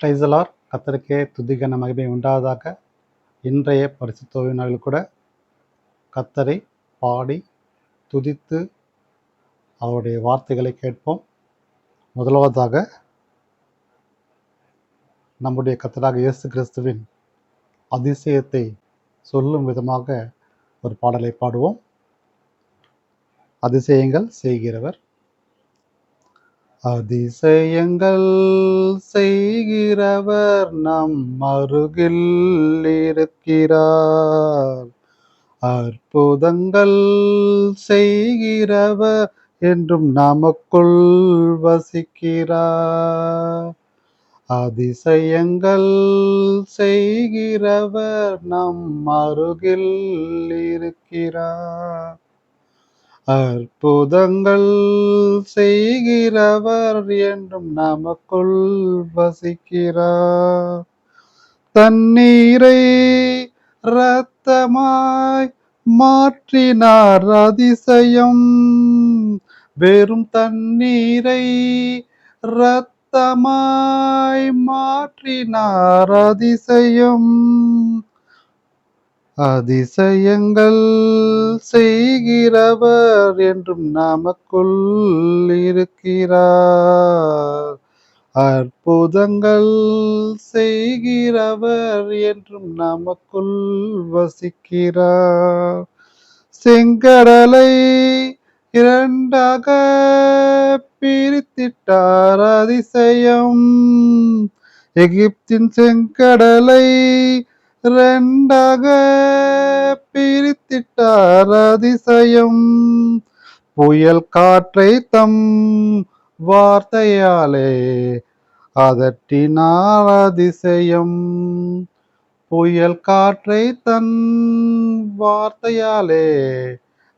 Praise the Lord. கர்த்தருக்கே துதி கன மகிமை உண்டாவதாக. இன்றைய பரிசுத்த ஓய்வு நாளில் கூட கர்த்தரை பாடி துதித்து அவருடைய வார்த்தைகளை கேட்போம். முதலாவதாக நம்முடைய கர்த்தராக இயேசு கிறிஸ்துவின் அதிசயத்தை சொல்லும் விதமாக ஒரு பாடலை பாடுவோம். அதிசயங்கள் செய்கிறவர், அதிசயங்கள் செய்கிறவர் நம் அருகில் இருக்கிறார். அற்புதங்கள் செய்கிறவர் என்றும் நமக்குள் வசிக்கிறார். அதிசயங்கள் செய்கிறவர் நம் அருகில் இருக்கிறார். அற்புதங்கள் செய்கிறவர் என்றும் நமக்குள் வசிக்கிறார். தண்ணீரை இரத்தமாய் மாற்றினார் அதிசயம். வெறும் தண்ணீரை இரத்தமாய் மாற்றினார் அதிசயம். அதிசயங்கள் செய்கிறவர் என்றும் நமக்குள் இருக்கிறார். அற்புதங்கள் செய்கிறவர் என்றும் நமக்குள் வசிக்கிறார். செங்கடலை இரண்டாக பிரித்திட்டார் அதிசயம். எகிப்தின் செங்கடலை இரண்டாக பிரித்திட்டார் அதிசயம். புயல் காற்றை தம் வார்த்தையாலே அதட்டினார் அதிசயம். புயல் காற்றை தன் வார்த்தையாலே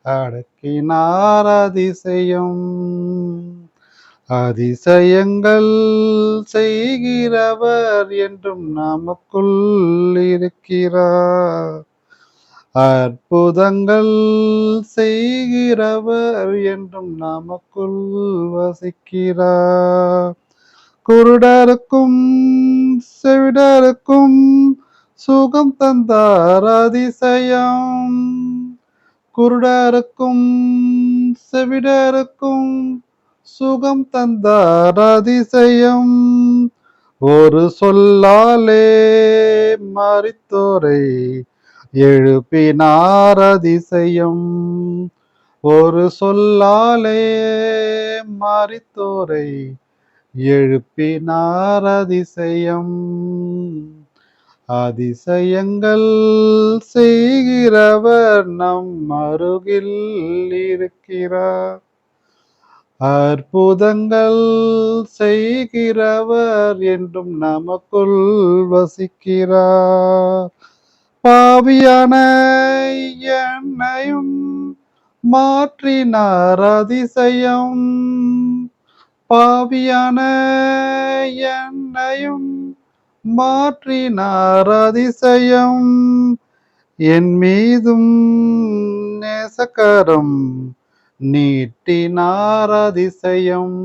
அடக்கினார் அதிசயம். அதிசயங்கள் செய்கிறவர் என்றும் நமக்குள் இருக்கிறார். அற்புதங்கள் செய்கிறவர் என்றும் நமக்குள் வசிக்கிறார். குருடருக்கும் செவிடருக்கும் சுகம் தந்தார் அதிசயம். குருடருக்கும் செவிடருக்கும் சுகம் தந்தார் அதிசயம். ஒரு சொல்லாலே மரித்தோரை எழுப்பினார் அதிசயம். ஒரு சொல்லாலே மரித்தோரை எழுப்பினார் அதிசயம். அதிசயங்கள் செய்கிறவர் நம் அருகில் இருக்கிறார். அற்புதங்கள் செய்கிறவர் என்றும் நமக்குள் வசிக்கிறார். பாவியான என்னையும் மாற்றினார் அதிசயம். பாவியான என்னையும் மாற்றினார் அதிசயம். என் மீதும் நேசக்கரம் நீட்டினார் அதிசயம்.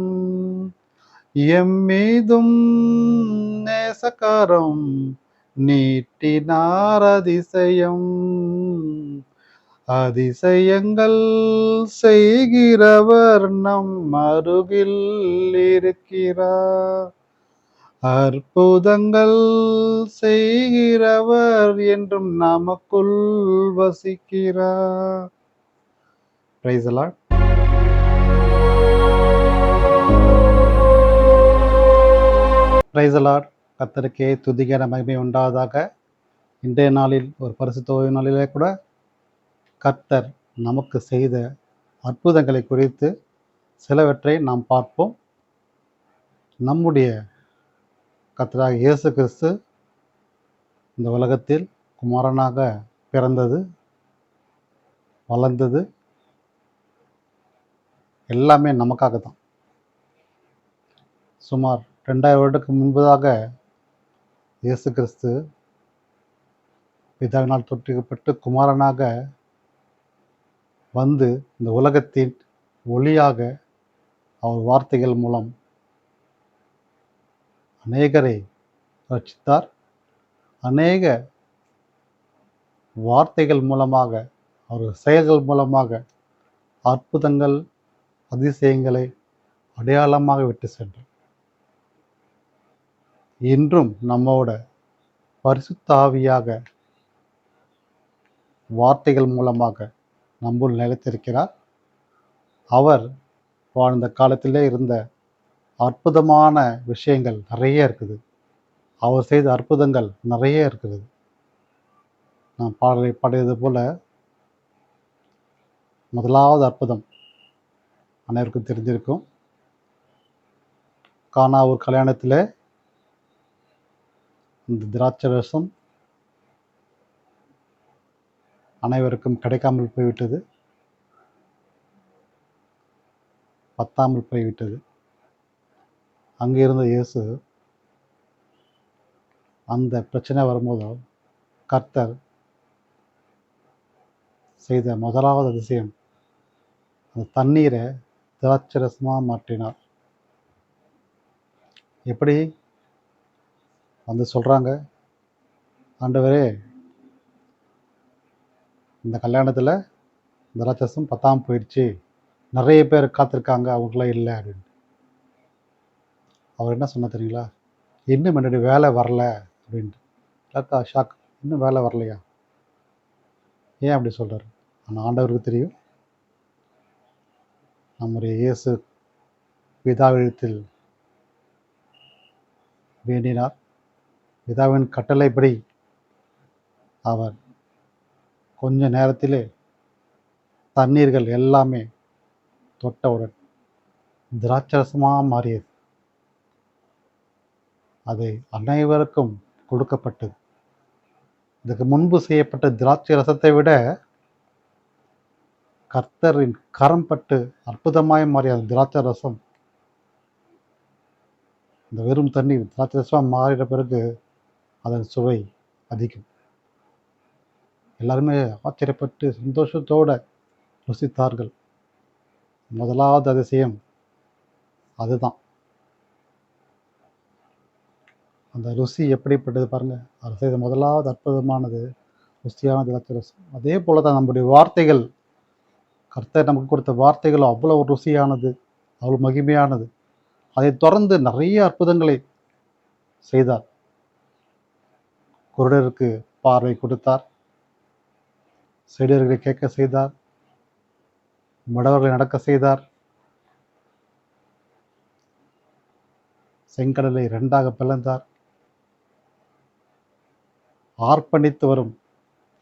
எம் மீதும் நேசக்கரம் நீட்டினார் அதிசயம். அதிசயங்கள் செய்கிறவர் நம் அருகில் இருக்கிறார். அற்புதங்கள் செய்கிறவர் என்றும் நமக்குள் வசிக்கிறார். Praise the Lord. Praise the Lord. கர்த்தருக்கே துதி கன மகிமை உண்டாவதாக. இன்றைய நாளில் ஒரு பரிசுத்த ஓய்வு நாளிலே கூட கர்த்தர் நமக்கு செய்த அற்புதங்களை குறித்து சிலவற்றை நாம் பார்ப்போம். நம்முடைய கர்த்தராகிய இயேசு கிறிஸ்து இந்த உலகத்தில் குமாரனாக பிறந்தது, வளர்ந்தது எல்லாமே நமக்காக தான். சுமார் 2000 வருடத்துக்கு முன்பதாக இயேசு கிறிஸ்து பிதாவினால் தொற்றிக்கப்பட்டு குமாரனாக வந்து இந்த உலகத்தின் ஒளியாக அவர் வார்த்தைகள் மூலம் அநேகரை ரட்சித்தார். அநேக வார்த்தைகள் மூலமாக, அவர் செயல்கள் மூலமாக அற்புதங்கள், அதிசயங்களை அடையாளமாக விட்டு சென்றார். இன்றும் நம்மோட பரிசுத்த ஆவியாக வார்த்தைகள் மூலமாக நம்முள் நிலைத்திருக்கிறார். அவர் வாழ்ந்த காலத்திலே இருந்த அற்புதமான விஷயங்கள் நிறைய இருக்குது. அவர் செய்த அற்புதங்கள் நிறைய இருக்குது. நான் பாடலை பாடியது போல, முதலாவது அற்புதம் அனைவருக்கும் தெரிஞ்சிருக்கும். கானா ஒரு கல்யாணத்தில் இந்த திராட்சை ரசம் அனைவருக்கும் கிடைக்காமல் போய்விட்டது, பத்தாமல் போய்விட்டது. அங்கே இருந்த இயேசு அந்த பிரச்சனை வரும்போது கர்த்தர் செய்த முதலாவது அதிசயம், அந்த தண்ணீரை திராட்சை ரசமாக மாற்றினார். எப்படி வந்து சொல்கிறாங்க, ஆண்டவரே இந்த கல்யாணத்தில் திராட்சரசம் பத்தாமல் போயிடுச்சு, நிறைய பேர் காத்திருக்காங்க, அவங்களாம் இல்லை அப்படின்னு. அவர் என்ன சொன்ன தெரியுங்களா, இன்னும் என்னுடைய வேலை வரல அப்படின்ட்டு. டாக்டா ஷாக், இன்னும் வேலை வரலையா? ஏன் அப்படி சொல்கிறார்? ஆனால் ஆண்டவருக்கு தெரியும், நம்முடைய இயேசு பிதாவிடத்தில் வேண்டினார். பிதாவின் கட்டளைப்படி அவர் கொஞ்ச நேரத்திலே தண்ணீர்கள் எல்லாமே தொட்டவுடன் திராட்சரசமாக மாறியது. அது அனைவருக்கும் கொடுக்கப்பட்டது. இதுக்கு முன்பு செய்யப்பட்ட திராட்சை ரசத்தை விட கர்த்தரின் கரம் பட்டு அற்புதமாய் மாறிய அந்த திராட்சை ரசம், இந்த வெறும் தண்ணீர் திராட்சை ரசமாக மாறின பிறகு அதன் சுவை அதிகம். எல்லாருமே ஆச்சரியப்பட்டு சந்தோஷத்தோடு ருசித்தார்கள். முதலாவது அதிசயம் அதுதான். அந்த ருசி எப்படிப்பட்டது பாருங்கள். அவர் செய்த முதலாவது அற்புதமானது ருசியான திராட்சை ரசம். அதே போல தான் நம்முடைய வார்த்தைகள், கர்த்தர் நமக்கு கொடுத்த வார்த்தைகள் அவ்வளோ ருசியானது, அவ்வளோ மகிமையானது. அதை தொடர்ந்து நிறைய அற்புதங்களை செய்தார். குருடருக்கு பார்வை கொடுத்தார், செடியர்களை கேட்க செய்தார், முடவர்களை நடக்க செய்தார், செங்கடலை இரண்டாக பிளந்தார், ஆர்ப்பணித்து வரும்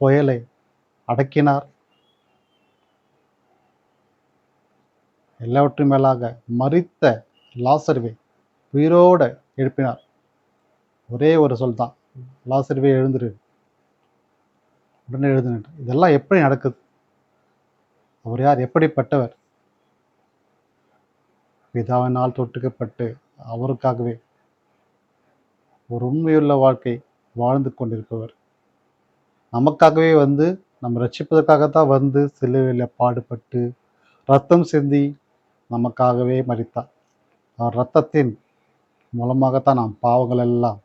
புயலை அடக்கினார். எல்லாவற்றும் மேலாக மரித்த லாசருவை உயிரோடு எழுப்பினார். ஒரே ஒரு சொல் தான், லாசருவே எழுந்துரு, உடனே எழுதுனு. இதெல்லாம் எப்படி நடக்குது? அவர் யார்? எப்படிப்பட்டவர்? பிதாவினால் தொட்டுக்கப்பட்டு அவருக்காகவே ஒரு உண்மையுள்ள வாழ்க்கை வாழ்ந்து கொண்டிருப்பவர். நமக்காகவே வந்து, நம்ம ரட்சிப்பதற்காகத்தான் வந்து சிலுவையில் பாடுபட்டு ரத்தம் சிந்தி நமக்காகவே மரித்தார். அவர் இரத்தத்தின் மூலமாகத்தான் நாம் பாவங்கள் எல்லாம்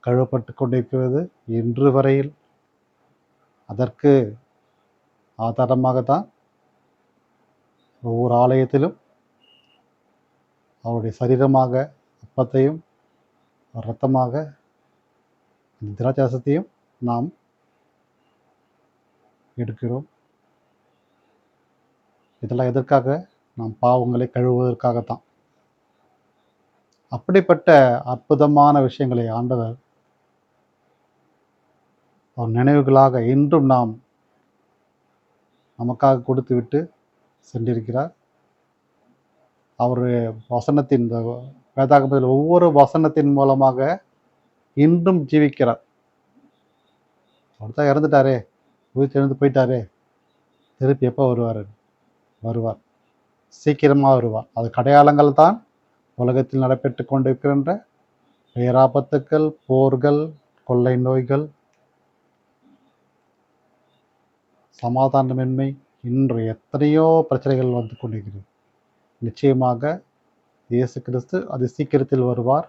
கழுவப்பட்டு கொண்டிருக்கிறது இன்று வரையில். அதற்கு ஆதாரமாகத்தான் ஒவ்வொரு ஆலயத்திலும் அவருடைய சரீரமாக அப்பத்தையும் இரத்தமாக திராட்சையையும் நாம் எடுக்கிறோம். இதெல்லாம் எதற்காக? நாம் பாவங்களை கழுவுவதற்காகத்தான். அப்படிப்பட்ட அற்புதமான விஷயங்களை ஆண்டவர் அவர் நினைவுகளாக இன்றும் நாம் நமக்காக கொடுத்து விட்டு சென்றிருக்கிறார். அவருடைய வசனத்தின் வேதாகமத்தில் ஒவ்வொரு வசனத்தின் மூலமாக இன்றும் ஜீவிக்கிறார். அவர் தான் இறந்துட்டாரே, உயிர் எழுந்து போயிட்டாரே, திருப்பி எப்போ வருவார், சீக்கிரமாக வருவார். அது அடையாளங்கள் தான் உலகத்தில் நடைபெற்று கொண்டிருக்கின்ற பேராபத்துக்கள், போர்கள், கொள்ளை நோய்கள், சமாதானமின்மை, இன்று எத்தனையோ பிரச்சனைகள் வந்து கொண்டிருக்கிறது. நிச்சயமாக இயேசு கிறிஸ்து அது சீக்கிரத்தில் வருவார்.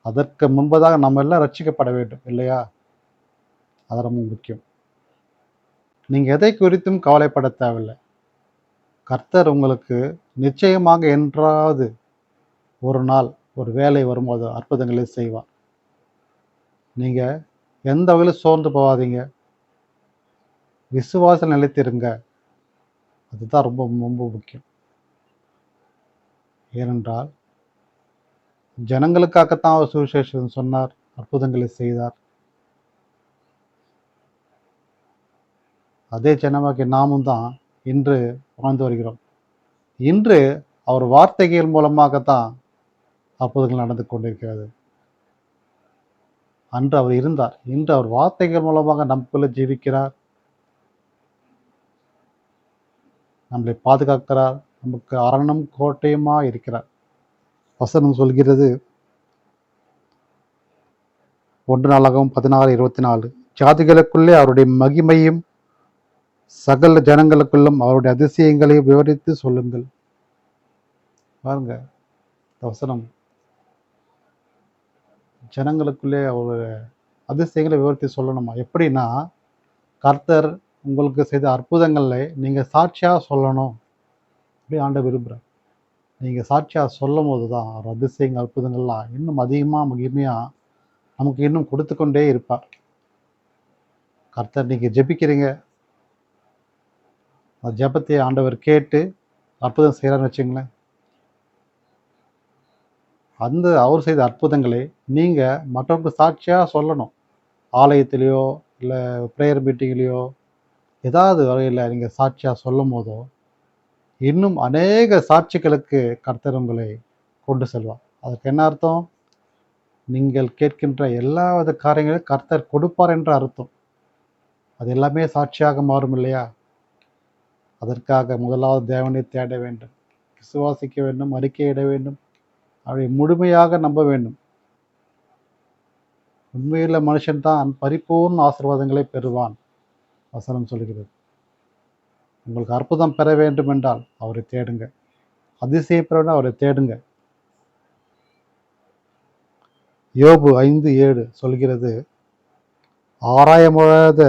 அதற்கு முன்பதாக நம்ம எல்லாம் ரட்சிக்கப்பட வேண்டும் இல்லையா? அது ரொம்ப முக்கியம். நீங்கள் எதை குறித்தும் கவலைப்பட தேவையில்லை. கர்த்தர் உங்களுக்கு நிச்சயமாக என்றாவது ஒரு நாள் ஒரு வேலை வரும்போது அற்புதங்களை செய்வார். நீங்கள் எந்த வகையிலும் சோர்ந்து போகாதீங்க. விசுவாசம் நிலைத்திருங்க. அதுதான் ரொம்ப ரொம்ப முக்கியம். ஏனென்றால் ஜனங்களுக்காகத்தான் அவர் சுவிசேஷம் சொன்னார், அற்புதங்களை செய்தார். அதே ஜனமாகிய நாமும் தான் இன்று வாழ்ந்து வருகிறோம். இன்று அவர் வார்த்தைகள் மூலமாகத்தான் அற்புதங்கள் நடந்து கொண்டிருக்கிறது. அன்று அவர் இருந்தார். இன்று அவர் வார்த்தைகள் மூலமாக நமக்குள்ள ஜீவிக்கிறார், நம்மளை பாதுகாக்கிறார், நமக்கு அரணும் கோட்டையுமா இருக்கிறார். வசனம் சொல்கிறது 1 நாளாகவும் 16:24, ஜாதிகளுக்குள்ளே அவருடைய மகிமையும் சகல ஜனங்களுக்குள்ளும் அவருடைய அதிசயங்களை விவரித்து சொல்லுங்கள். பாருங்க, வசனம் ஜனங்களுக்குள்ளே அவருடைய அதிசயங்களை விவரித்து சொல்லணுமா? எப்படின்னா, கர்த்தர் உங்களுக்கு செய்த அற்புதங்களை நீங்கள் சாட்சியாக சொல்லணும். அப்படி ஆண்டவர் விரும்புகிறார். நீங்கள் சாட்சியாக சொல்லும் போது தான் அவர் அதிசயங்கள் அற்புதங்கள்லாம் இன்னும் அதிகமாக மகிமையாக நமக்கு இன்னும் கொடுத்து கொண்டே இருப்பார். கர்த்தர் நீங்கள் ஜெபிக்கிறீங்க, அந்த ஜெபத்தை ஆண்டவர் கேட்டு அற்புதம் செய்கிறான்னு வச்சுங்களேன். அந்த அவர் செய்த அற்புதங்களை நீங்கள் மற்றவங்களுக்கு சாட்சியாக சொல்லணும். ஆலயத்திலேயோ இல்லை ப்ரேயர் மீட்டிங்லேயோ ஏதாவது வகையில் நீங்கள் சாட்சியாக சொல்லும் போதோ இன்னும் அநேக சாட்சிகளுக்கு கர்த்தர் உங்களை கொண்டு செல்வார். அதுக்கு என்ன அர்த்தம்? நீங்கள் கேட்கின்ற எல்லா வித காரியங்களையும் கர்த்தர் கொடுப்பார் என்ற அர்த்தம். அது எல்லாமே சாட்சியாக மாறும் இல்லையா? அதற்காக முதலாவது தேவனை தேட வேண்டும், விசுவாசிக்க வேண்டும், அறிக்கையிட வேண்டும், அவரை முழுமையாக நம்ப வேண்டும். உண்மையுள்ள மனுஷன்தான் பரிபூர்ண ஆசீர்வாதங்களை பெறுவான், வசனம் சொல்கிறது. உங்களுக்கு அற்புதம் பெற வேண்டும் என்றால் அவரை தேடுங்க, அதிசயம் பெற வேண்டும் அவரை தேடுங்க. யோபு 5:7 சொல்கிறது, ஆராய முடியாத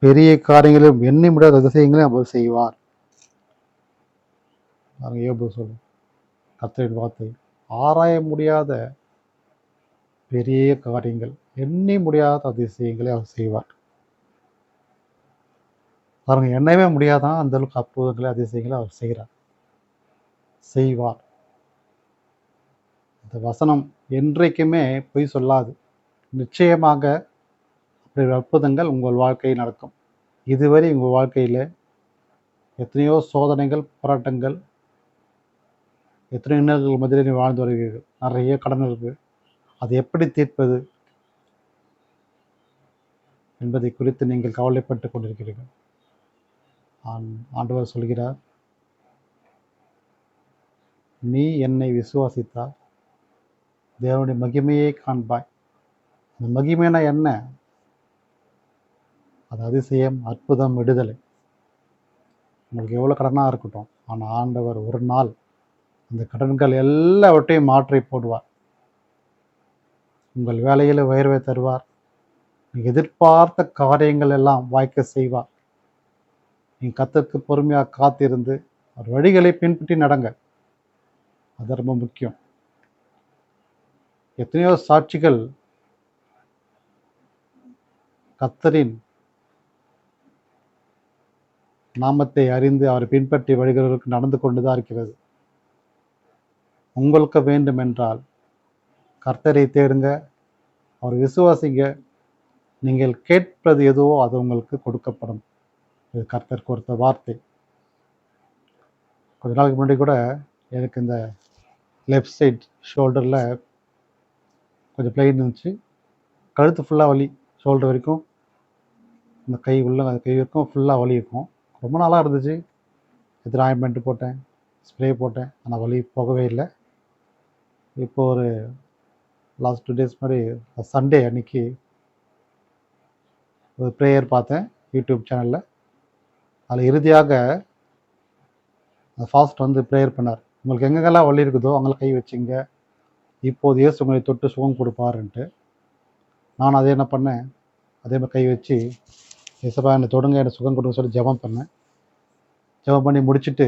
பெரிய காரியங்களும் எண்ணி முடியாத அதிசயங்களையும் அவர் செய்வார். யோபு சொல்லும் கர்த்தரின் வார்த்தை, ஆராய முடியாத பெரிய காரியங்கள், எண்ணி முடியாத அதிசயங்களை அவர் செய்வார். பாருங்க, எண்ணவே முடியாதான் அந்த அளவுக்கு அற்புதங்களை அதிசயங்களை அவர் செய்வார். இந்த வசனம் என்றைக்குமே பொய் சொல்லாது. நிச்சயமாக அப்படி அற்புதங்கள் உங்கள் வாழ்க்கையில் நடக்கும். இதுவரை உங்கள் வாழ்க்கையில் எத்தனையோ சோதனைகள், போராட்டங்கள், எத்தனையோ இன்னல்கள் மத்தியில் நீ வாழ்ந்து வருகிறீர்கள். நிறைய கடன் இருக்கு. அதை எப்படி தீர்ப்பது என்பதை குறித்து நீங்கள் கவலைப்பட்டு கொண்டிருக்கிறீர்கள். ஆண்டவர் சொல்கிறார், நீ என்னை விசுவாசித்தால் தேவனுடைய மகிமையை காண்பாய். அந்த மகிமைனா என்ன? அது அதிசயம், அற்புதம், விடுதலை. உங்களுக்கு எவ்வளோ கடனாக இருக்கட்டும், ஆனால் ஆண்டவர் ஒரு நாள் அந்த கடன்கள் எல்லாவற்றையும் மாற்றி போடுவார். உங்கள் வேலையில் உயர்வை தருவார். நீங்கள் எதிர்பார்த்த காரியங்கள் எல்லாம் வாய்க்க செய்வார். நீங்கள் கர்த்தருக்கு பொறுமையாக காத்திருந்து அவர் வழிகளை பின்பற்றி நடங்க. அது ரொம்ப முக்கியம். எத்தனையோ சாட்சிகள் கர்த்தரின் நாமத்தை அறிந்து அவரை பின்பற்றி வழிகளுக்கு நடந்து கொண்டுதான் இருக்கிறது. உங்களுக்கு வேண்டும் என்றால் கர்த்தரை தேடுங்க, அவர் விசுவாசிங்க. நீங்கள் கேட்பது எதுவோ அது உங்களுக்கு கொடுக்கப்படும். இது கர்த்தர் கொடுத்த வார்த்தை. கொஞ்ச நாளுக்கு முன்னாடி கூட எனக்கு இந்த லெஃப்ட் சைட் ஷோல்டரில் கொஞ்சம் பிளெயின் இருந்துச்சு. கழுத்து ஃபுல்லாக வலி, ஷோல்டர் வரைக்கும், இந்த கை உள்ள கை வரைக்கும் ஃபுல்லாக வலி இருக்கும். ரொம்ப நாளாக இருந்துச்சு. எத்தனை ஆயின்மெண்ட்டு போட்டேன், ஸ்ப்ரே போட்டேன், ஆனால் வலி போகவே இல்லை. இப்போ ஒரு லாஸ்ட் 2 days முன்னாடி சண்டே அன்னைக்கு ஒரு ப்ரேயர் பார்த்தேன் யூடியூப் சேனலில். அதில் இறுதியாக ஃபாஸ்ட் வந்து ப்ரேயர் பண்ணார். உங்களுக்கு எங்கெங்கெல்லாம் வலி இருக்குதோ அங்கே கை வச்சுங்க, இப்போது இயேசு உங்களை தொட்டு சுகம் கொடுப்பாருன்ட்டு. நான் அதே என்ன பண்ணேன், அதே மாதிரி கை வச்சு ஏசப்பா என்னை தொடுங்க, என்னை சுகம் கொடுங்க சொல்லி ஜெபம் பண்ணேன். ஜெபம் பண்ணி முடிச்சுட்டு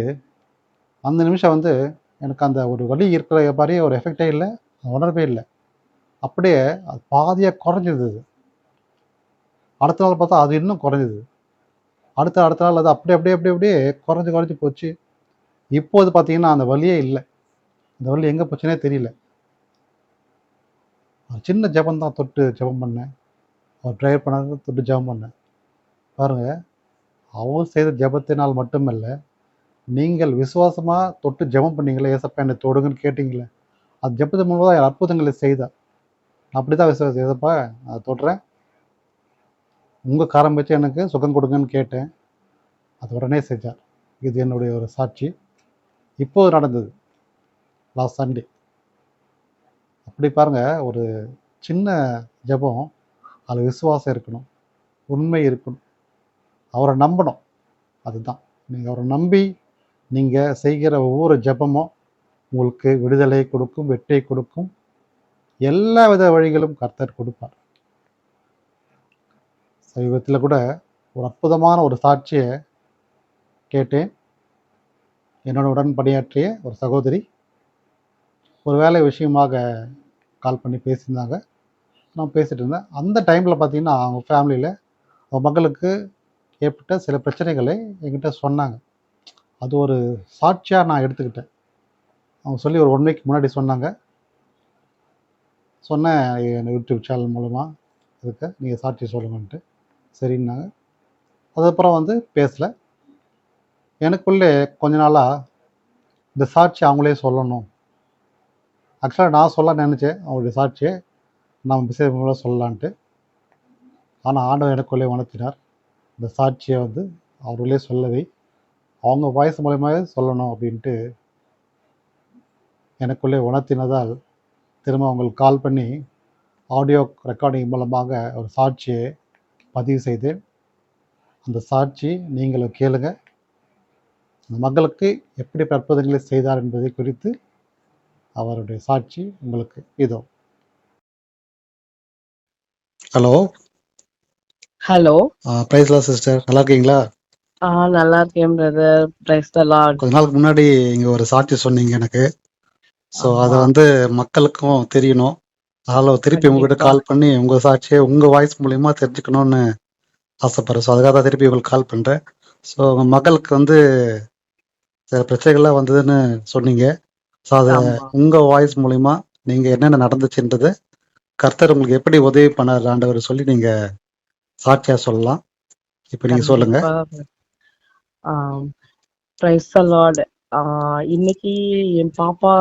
அந்த நிமிஷம் வந்து எனக்கு அந்த ஒரு வலி இருக்கிற மாதிரியே ஒரு எஃபெக்டே இல்லை, உணர்வே இல்லை. அப்படியே அது பாதியாக குறைஞ்சிது. அது அடுத்த நாள் பார்த்தா அது இன்னும் குறைஞ்சிது. அடுத்த நாள் அது அப்படியே அப்படியே அப்படியே அப்படியே குறைஞ்சி போச்சு. இப்போது பார்த்தீங்கன்னா அந்த வலியே இல்லை. அந்த வலி எங்கே போச்சுன்னே தெரியல. ஒரு சின்ன ஜெபம் தான், தொட்டு ஜெபம் பண்ணேன். அவர் ப்ரேயர் பண்ணாங்க, தொட்டு ஜெபம் பண்ணேன். பாருங்கள், அவர் செய்த ஜெபத்தினால் மட்டுமல்ல, நீங்கள் விசுவாசமாக தொட்டு ஜெபம் பண்ணீங்களே, ஏசப்பா என்னை தொடுங்கன்னு கேட்டிங்களே, அது ஜெபத்தின் மூலமாக தான் அற்புதங்களை செய்தார். அப்படி தான் விசுவாசம், ஏசப்பா அதை தொடுறேன், உங்கள் காரம் வச்சு எனக்கு சுகம் கொடுங்கன்னு கேட்டேன், அது உடனே செஞ்சார். இது என்னுடைய ஒரு சாட்சி. இப்போது நடந்தது லாஸ்ட் சண்டே. அப்படி பாருங்கள், ஒரு சின்ன ஜெபம், அதில் விசுவாசம் இருக்கணும், உண்மை இருக்கணும், அவரை நம்பணும். அதுதான், நீங்கள் அவரை நம்பி நீங்கள் செய்கிற ஒவ்வொரு ஜெபமும் உங்களுக்கு விடுதலை கொடுக்கும், வெற்றி கொடுக்கும், எல்லா வித வழிகளும் கர்த்தர் கொடுப்பார். சமீபத்தில் கூட ஒரு அற்புதமான ஒரு சாட்சியை கேட்டேன். என்னோட உடன் பணியாற்றிய ஒரு சகோதரி ஒரு வேலை விஷயமாக கால் பண்ணி பேசியிருந்தாங்க. நான் பேசிகிட்டு இருந்தேன். அந்த டைமில் பார்த்திங்கன்னா அவங்க ஃபேமிலியில் அவங்க மகளுக்கு ஏற்பட்ட சில பிரச்சனைகளை என்கிட்ட சொன்னாங்க. அது ஒரு சாட்சியாக நான் எடுத்துக்கிட்டேன். அவங்க சொல்லி ஒரு 1 வீக் முன்னாடி சொன்னாங்க. சொன்னேன், என் யூடியூப் சேனல் மூலமாக இதுக்கு நீங்கள் சாட்சி சொல்லுங்கன்ட்டு. சரின்னாங்க. அதுக்கப்புறம் வந்து பேசலை. எனக்குள்ளே கொஞ்ச நாளாக இந்த சாட்சி அவங்களே சொல்லணும். ஆக்சுவலாக நான் சொல்ல நினச்சேன் அவங்களுடைய சாட்சியை, நம்ம பிசை மூலம் சொல்லலான்ட்டு. ஆனால் ஆண்டவர் எனக்குள்ளே உணர்த்தினார், இந்த சாட்சியை வந்து அவர்களே சொல்லவை, அவங்க வாய்ஸ் மூலயமாவே சொல்லணும் அப்படின்ட்டு எனக்குள்ளே உணர்த்தினதால் திரும்ப அவங்களுக்கு கால் பண்ணி ஆடியோ ரெக்கார்டிங் மூலமாக ஒரு சாட்சியை பதிவு செய்தேன். அந்த சாட்சி நீங்களும் கேளுங்க. அந்த மக்களுக்கு எப்படி அற்புதங்களை செய்தார் என்பதை குறித்து அவருடைய சாட்சி உங்களுக்கு இதோ. Hello hello. Praise Lord sister, நல்லா இருக்கீங்களா? நல்லா இருக்கேன் பிரதர். Praise the Lord. கொஞ்ச நாளுக்கு முன்னாடி இங்க ஒரு சாட்சி சொன்னீங்க எனக்கு. ஸோ அதை ஆமா, வந்து மக்களுக்கும் தெரியணும். அதனால் திருப்பி உங்ககிட்ட கண்டிப்பா. கால் பண்ணி உங்கள் சாட்சியை உங்கள் வாய்ஸ் மூலியமாக தெரிஞ்சுக்கணும்னு ஆசைப்படுறேன். ஸோ அதுக்காக தான் திருப்பி உங்களுக்கு கால் பண்ணுறேன். ஸோ உங்கள் மகளுக்கு வந்து சில பிரச்சனைகள்லாம் வந்ததுன்னு சொன்னீங்க. ஸோ அதை ஆமா, உங்கள் வாய்ஸ் மூலிமா நீங்கள் என்னென்ன நடந்துச்சுன்றது, கர்த்தர் உங்களுக்கு எப்படி உதவி பண்ணார் ஆண்டவர் சொல்லி நீங்கள் சாட்சியாக சொல்லலாம். இப்போ நீங்கள் சொல்லுங்கள். கண்டிப்பா. Praise the Lord. இன்னைக்கு என் பாப்பா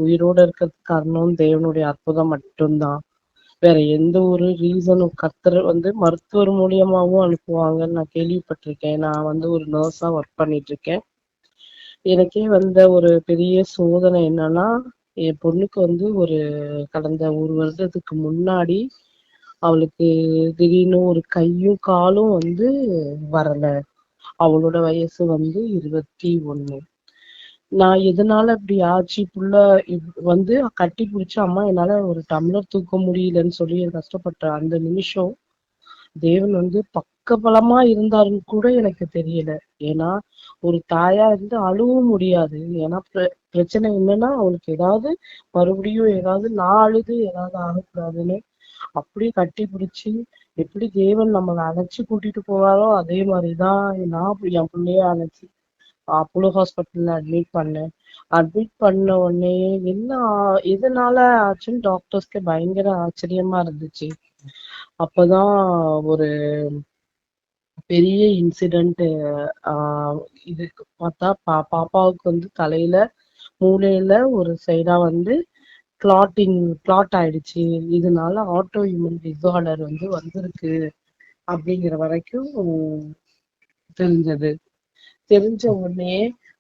உயிரோட இருக்கிறதுக்கு காரணம் தேவனுடைய அற்புதம் மட்டும்தான். வேற எந்த ஒரு ரீசனும் கர்த்தர் வந்து மருத்துவர் மூலியமாவும் அனுப்புவாங்கன்னு நான் கேள்விப்பட்டிருக்கேன். நான் வந்து ஒரு நர்ஸா ஒர்க் பண்ணிட்டு இருக்கேன். எனக்கே வந்த ஒரு பெரிய சோதனை என்னன்னா, என் பொண்ணுக்கு வந்து ஒரு கடந்த 1 வருடத்துக்கு முன்னாடி அவளுக்கு திடீர்னு ஒரு கையும் காலும் வந்து வரல. அவளோட வயசு வந்து 21. நான் எதனால இப்படி ஆச்சு, புள்ள வந்து கட்டி பிடிச்சு, அம்மா என்னால ஒரு டம்ளர் தூக்க முடியலன்னு சொல்லி கஷ்டப்பட்ட அந்த நிமிஷம் தேவன் வந்து பக்கபலமா இருந்தாருன்னு கூட எனக்கு தெரியல. ஏன்னா ஒரு தாயா இருந்து அழுவும் முடியாது. ஏன்னா பிரச்சனை என்னன்னா, அவளுக்கு ஏதாவது மறுபடியும் ஏதாவது நான் அழுது ஏதாவது ஆகக்கூடாதுன்னு அப்படியே கட்டி பிடிச்சி எப்படி தேவன் நம்மளை அழைச்சு கூட்டிட்டு போவாரோ அதே மாதிரிதான் நான் என் பிள்ளைய அழைச்சி அப்போலோ ஹாஸ்பிட்டல்ல அட்மிட் பண்ணேன். அட்மிட் பண்ண உடனே என்ன எதனால ஆச்சுன்னு டாக்டர்ஸ்க்கு பயங்கர ஆச்சரியமா இருந்துச்சு. அப்பதான் ஒரு பெரிய இன்சிடென்ட். இது பார்த்தா பாப்பாவுக்கு வந்து தலையில மூளையில ஒரு சைடா வந்து கிளாட் ஆயிடுச்சு. இதனால ஆட்டோ இம்யூன் டிசார்டர் வந்து வந்திருக்கு அப்படிங்கிற வரைக்கும் தெரிஞ்சது. தெரிஞ்ச உடனே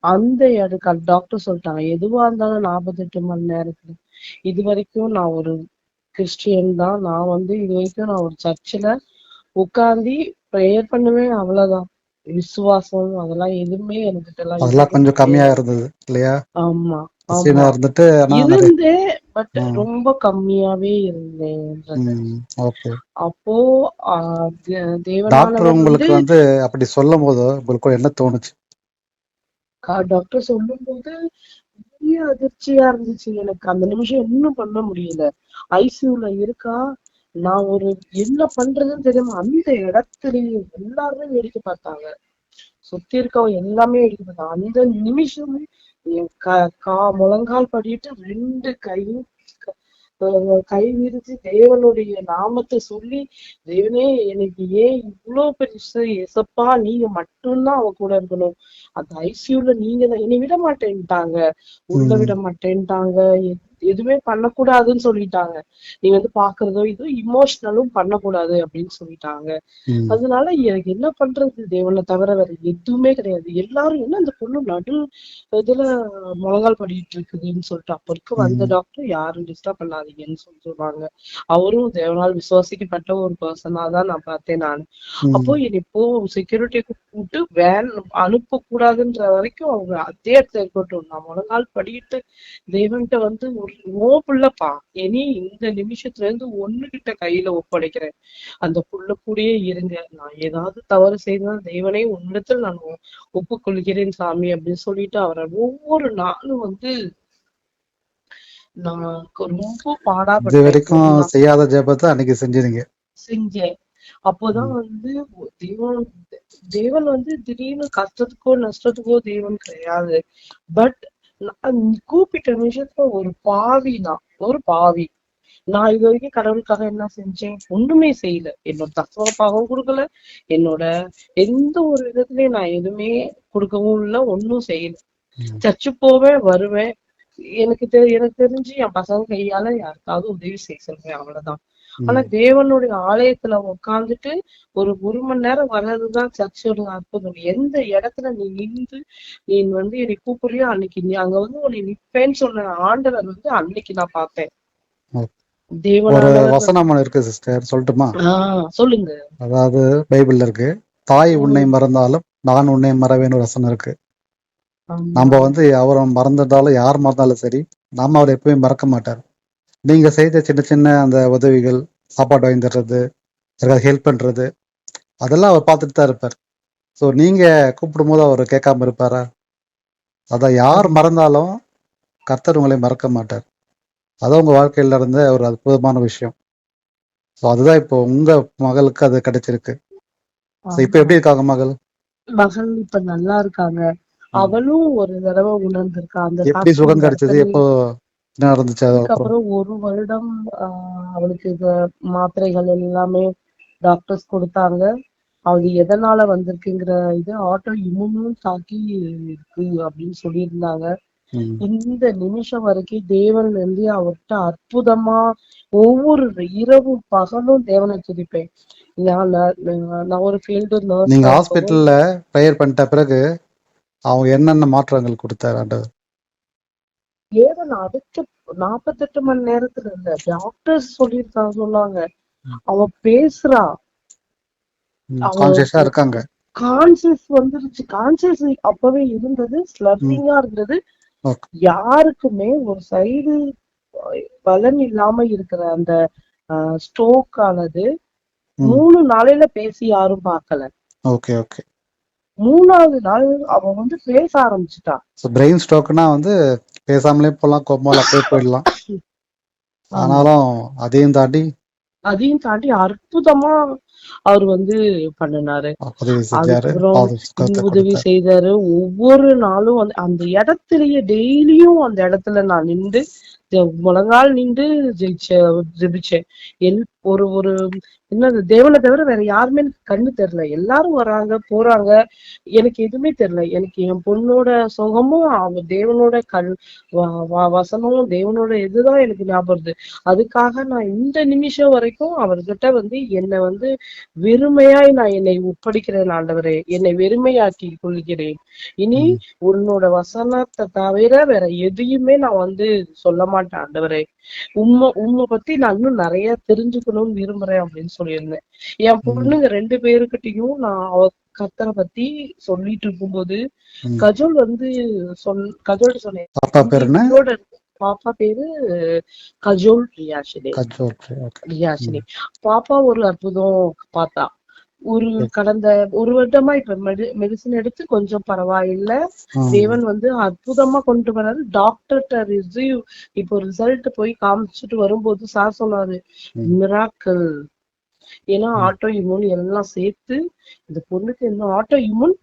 அந்த இடத்துக்கு டாக்டர் சொல்லிட்டாங்க, எதுவா இருந்தாலும் 48 மணி நேரத்துல. இது வரைக்கும் நான் ஒரு கிறிஸ்டியன் தான். நான் வந்து இது வரைக்கும் நான் ஒரு சர்ச்சில் உட்கார்ந்து ப்ரேயர் பண்ணுவேன், அவ்வளவுதான். விசுவாசம் அதெல்லாம் எதுவுமே என்கிட்ட எல்லாம் அதெல்லாம் கொஞ்சம் கம்மியா இருந்தது இல்லையா? ஆமா, கிறிஸ்டியனா ஆமா. இருந்துட்டு இருந்து பட் ம். ரொம்ப கம்மியாவே இருந்தேன் brother. ஓகே. அப்போ டாக்டர் தேவனானவர் வந்து உங்களுக்கு வந்து அப்படி சொல்லும் போது உங்களுக்கு என்ன தோணுச்சு? டாக்டர் சொல்லும்போது பெரிய அதிர்ச்சியா இருந்துச்சு எனக்கு. அந்த நிமிஷம் ஒண்ணும் பண்ண முடியல. ஐசியூல இருக்கா. நான் என்ன பண்றதுன்னு தெரியாம அந்த இடத்துலயே எல்லாருமே வேடிக்கை பார்த்தாங்க. சுத்தி இருக்கவங்க எல்லாமே வேடிக்கை பார்த்தாங்க. அந்த நிமிஷம் என் முழங்கால் படிட்டு 2 கையும் கை விரிச்சு தேவனுடைய நாமத்தை சொல்லி, தேவனே எனக்கு ஏன் இவ்வளவு பெருசு, ஏசப்பா நீங்க மட்டும்தான் அவ கூட இருக்கணும். அந்த ஐசியூல நீங்க தான் என்னை விட மாட்டேன்ட்டாங்க, உள்ள ம். விட மாட்டேன்ட்டாங்க, எதுவுமே பண்ணக்கூடாதுன்னு சொல்லிட்டாங்க. நீ வந்து பாக்குறதோ இது இமோஷனலும் பண்ணக்கூடாது அப்படின்னு சொல்லிட்டாங்க. ம். அதனால எனக்கு என்ன பண்றது, தேவனை தவிர வேற எதுவுமே கிடையாது. எல்லாரும் என்ன அந்த பொண்ணு நடு இதுல முழங்கால் படிட்டு இருக்குதுன்னு சொல்லிட்டு, அப்ப இருக்க வந்த ம். டாக்டர் யாரும் டிஸ்டர்ப் பண்ணாதீங்கன்னு சொல்லுவாங்க. அவரும் தேவனால் விசுவாசிக்கப்பட்ட ஒரு பர்சனா தான் நான் பார்த்தேன் நான். அப்போ ம். என்னை இப்போ செக்யூரிட்டிக்கு கூப்பிட்டு வேன் அனுப்ப கூடாதுன்ற வரைக்கும் அவங்க அதே இடத்துல இருக்கட்டும், நான் முழங்கால் படிட்டு தேவன்கிட்ட வந்து ஓ புள்ளப்பா, இனி இந்த நிமிஷத்துல இருந்து ஒண்ணுகிட்ட கையில ஒப்படைக்கிறேன், அந்த புள்ள கூடயே இருங்க, நான் ஏதாவது தவறு செய்தால் தேவனே உன்னிடத்தில் நான் ஒப்புக்கொள்கிறேன் சாமி அப்படின்னு சொல்லிட்டு அவரை ஒவ்வொரு நாளும் வந்து நான் ரொம்ப இது பாடாப்பட்டேன். வரைக்கும் ஒரு நாள் செய்யாத ஜெபத்தை அன்னைக்கு செஞ்சிருங்க. செஞ்சேன். அப்போதான் ம். வந்து தேவன் தேவன் வந்து திடீர்னு கஷ்டத்துக்கோ நஷ்டத்துக்கோ தேவன் கிடையாது. பட் நான் கூப்பிட்ட நிமிஷத்துல ஒரு பாவி நான் இது வரைக்கும் கடவுளுக்காக என்ன செஞ்சேன்? ஒண்ணுமே செய்யல. என்னோட தசமபாகம் கொடுக்கல. என்னோட எந்த ஒரு விதத்துலயும் நான் எதுவுமே கொடுக்கவும் இல்ல, ஒண்ணும் செய்யல. ம். சர்ச்சு போவேன், வருவேன். எனக்கு தெரிஞ்சு என் பசங்க கையால யாருக்காவது உதவி செய்ய சொல்லுவேன், அவ்வளவுதான். ஆனா ம். தேவனுடைய ஆலயத்துல உட்கார்ந்துட்டு ஒரு மணி நேரம் வர்றதுதான் சர்ச்சோட அற்புதம். எந்த இடத்துல நீ நின்று நீ வந்து என்னை கூப்பிடுறியோ அன்னைக்கு நீ அங்க வந்து உன்னை நிப்பேன்னு சொன்ன ஆண்டவர் வந்து அன்னைக்கு நான் பார்த்தேன். ஓகே. ஒரு தேவனானவர் வந்து வசனம் ஒண்ணு இருக்கு சிஸ்டர், சொல்லட்டுமா? சொல்லுங்க. அதாவது பைபிள்ல இருக்கு, தாய் உன்னை ம். மறந்தாலும் நான் உன்னை மறவேன்னு ஒரு வசனம் இருக்கு. ஆமா. நம்ம வந்து அவரை மறந்துட்டாலும் யார் மறந்தாலும் சரி, நாம அவரை எப்பவுமே மறக்க மாட்டார். நீங்க செய்த சின்ன சின்ன அந்த உதவிகள், சாப்பாடு வாங்கி தர்றது, யாருக்காவது ஹெல்ப் பண்றது, அதெல்லாம் அவர் பார்த்துட்டு தான் இருப்பார். ஸோ நீங்க கூப்பிடும் போது அவர் கேட்காம இருப்பாரா? அதான் யார் அது மறந்தாலும் கர்த்தர் உங்களை மறக்க மாட்டார். அதான் உங்க வாழ்க்கையில இருந்த ஒரு அற்புதமான விஷயம். ஸோ அதுதான் இப்போ உங்க மகளுக்கு அது கிடைச்சிருக்கு. ஸோ இப்போ ஆமா. எப்படி இருக்காங்க மகள்? மகள் இப்ப நல்லா இருக்காங்க. ம். அவளும் ஒரு தடவை உணர்ந்திருக்கா அந்த எப்படி சாட்சி சுகம் இந்த கிடைச்சது? இடத்துல. எப்போ என்ன நடந்துச்சு அதுக்கப்புறம்? இதுக்கப்புறம் 1 வருடம் அவளுக்கு இந்த மாத்திரைகள் எல்லாமே டாக்டர்ஸ் கொடுத்தாங்க. அது எதனால வந்திருக்குங்கிற இது ஆட்டோ இம்யூனும் தாக்கி இருக்கு அப்படின்னு சொல்லியிருந்தாங்க. ம். இந்த நிமிஷம் வரைக்கும் தேவன் வந்து அவர்கிட்ட அற்புதமா ஒவ்வொரு இரவும் பகலும் தேவனை துதிப்பேன். நான் நான் ஒரு ஃபீல்டு நீங்க நர்ஸா இருக்கவும் ஹாஸ்பிட்டல்ல ப்ரேயர் பண்ணிட்ட பிறகு அவங்க என்னென்ன மாற்றங்கள் கொடுத்தாரு ஆண்டவர்? தேவன் அடுத்த 48 மணி நேரத்துல இல்ல, டாக்டர்ஸ் சொன்னாங்க அவ பேசுறா, அவ கான்சியஸா இருக்காங்க. கான்சியஸ் வந்துருச்சு. கான்சியஸ் அப்பவே இருந்தது, ம். ஸ்லர்ரிங்கா இருந்தது. ஓகே. யாருக்குமே ஒரு சைடு பலன் இல்லாம இருக்கிற அந்த ஸ்ட்ரோக் ஆனது ம். 3 நாளையில பேசி யாரும் பார்க்கல. Okay, okay. 3வது நாள் அவ வந்து பேச ஆரம்பிச்சுட்டா. ஸோ பிரெயின் ஸ்ட்ரோக்னா வந்து பேசாமலே போகலாம், கோமால அப்படியே போயிடலாம். ஆமா. ஆனாலும் அதையும் தாண்டி அதையும் தாண்டி அற்புதமா அவர் வந்து பண்ணினாரு. உதவி செஞ்சாரு, அதுக்கப்புறம் சுகத்தை உதவி கொடுத்தாரு. செய்தாரு. ஒவ்வொரு நாளும் வந்து அந்த இடத்துலயே டெய்லியும் அந்த இடத்துல நான் நின்று முழங்கால் நின்று ஜெபிச்சேன். எல் ஒரு ஒரு என்னது தேவனை தவிர வேற யாருமே எனக்கு கண்ணு தெரியல. எல்லாரும் வராங்க போறாங்க, எனக்கு எதுவுமே தெரியல. எனக்கு என் பொண்ணோட சுகமும் அவ தேவனோட வசனமும் தேவனோட இதுதான் எனக்கு ஞாபகம் வருது. அதுக்காக நான் இந்த நிமிஷம் வரைக்கும் அவர்கிட்ட வந்து என்னை வந்து வெறுமையாய் நான் என்னை ஒப்படைக்கிறேன் ஆண்டவரே, என்னை வெறுமையாக்கி கொள்கிறேன். இனி ம். உன்னோட வசனத்தை தவிர வேற எதையுமே நான் வந்து சொல்ல மாட்டேன் ஆண்டவரே. உம்மை பத்தி நான் இன்னும் நிறைய தெரிஞ்சுக்கணும்னு விரும்புறேன் அப்படின்னு சொல்லியிருந்தேன். என் ம். பொண்ணுங்க 2 பேருக்கிட்டையும் நான் கர்த்தரை பத்தி சொல்லிட்டு இருக்கும்போது ம். கஜோல் வந்து கஜோல்ட்ட சொன்னேன், பாப்பா இங்க பேர் என்ன? உயிரோட பாப்பா பேரு கஜோல் ரியாஷினி. கஜோல். ஓகே. ரியாஷினி பாப்பா ஒரு அற்புதம் பார்த்தா. ஒரு சரி. கடந்த ஒரு வருடமா இப்ப மெடிசின் எடுத்து கொஞ்சம் பரவாயில்ல. ம். தேவன் வந்து அற்புதமா கொண்டு வராரு. டாக்டர்கிட்ட ரிசீவ் இப்போ ரிசல்ட் போய் காமிச்சிட்டு வரும்போது சார் சொன்னாரு, ம். மிராக்கிள். ஏன்னா ம். ஆட்டோ இம்யூன் எல்லாம் சேர்த்து இந்த பொண்ணுக்கு இன்னும் ஆட்டோ இம்யூன்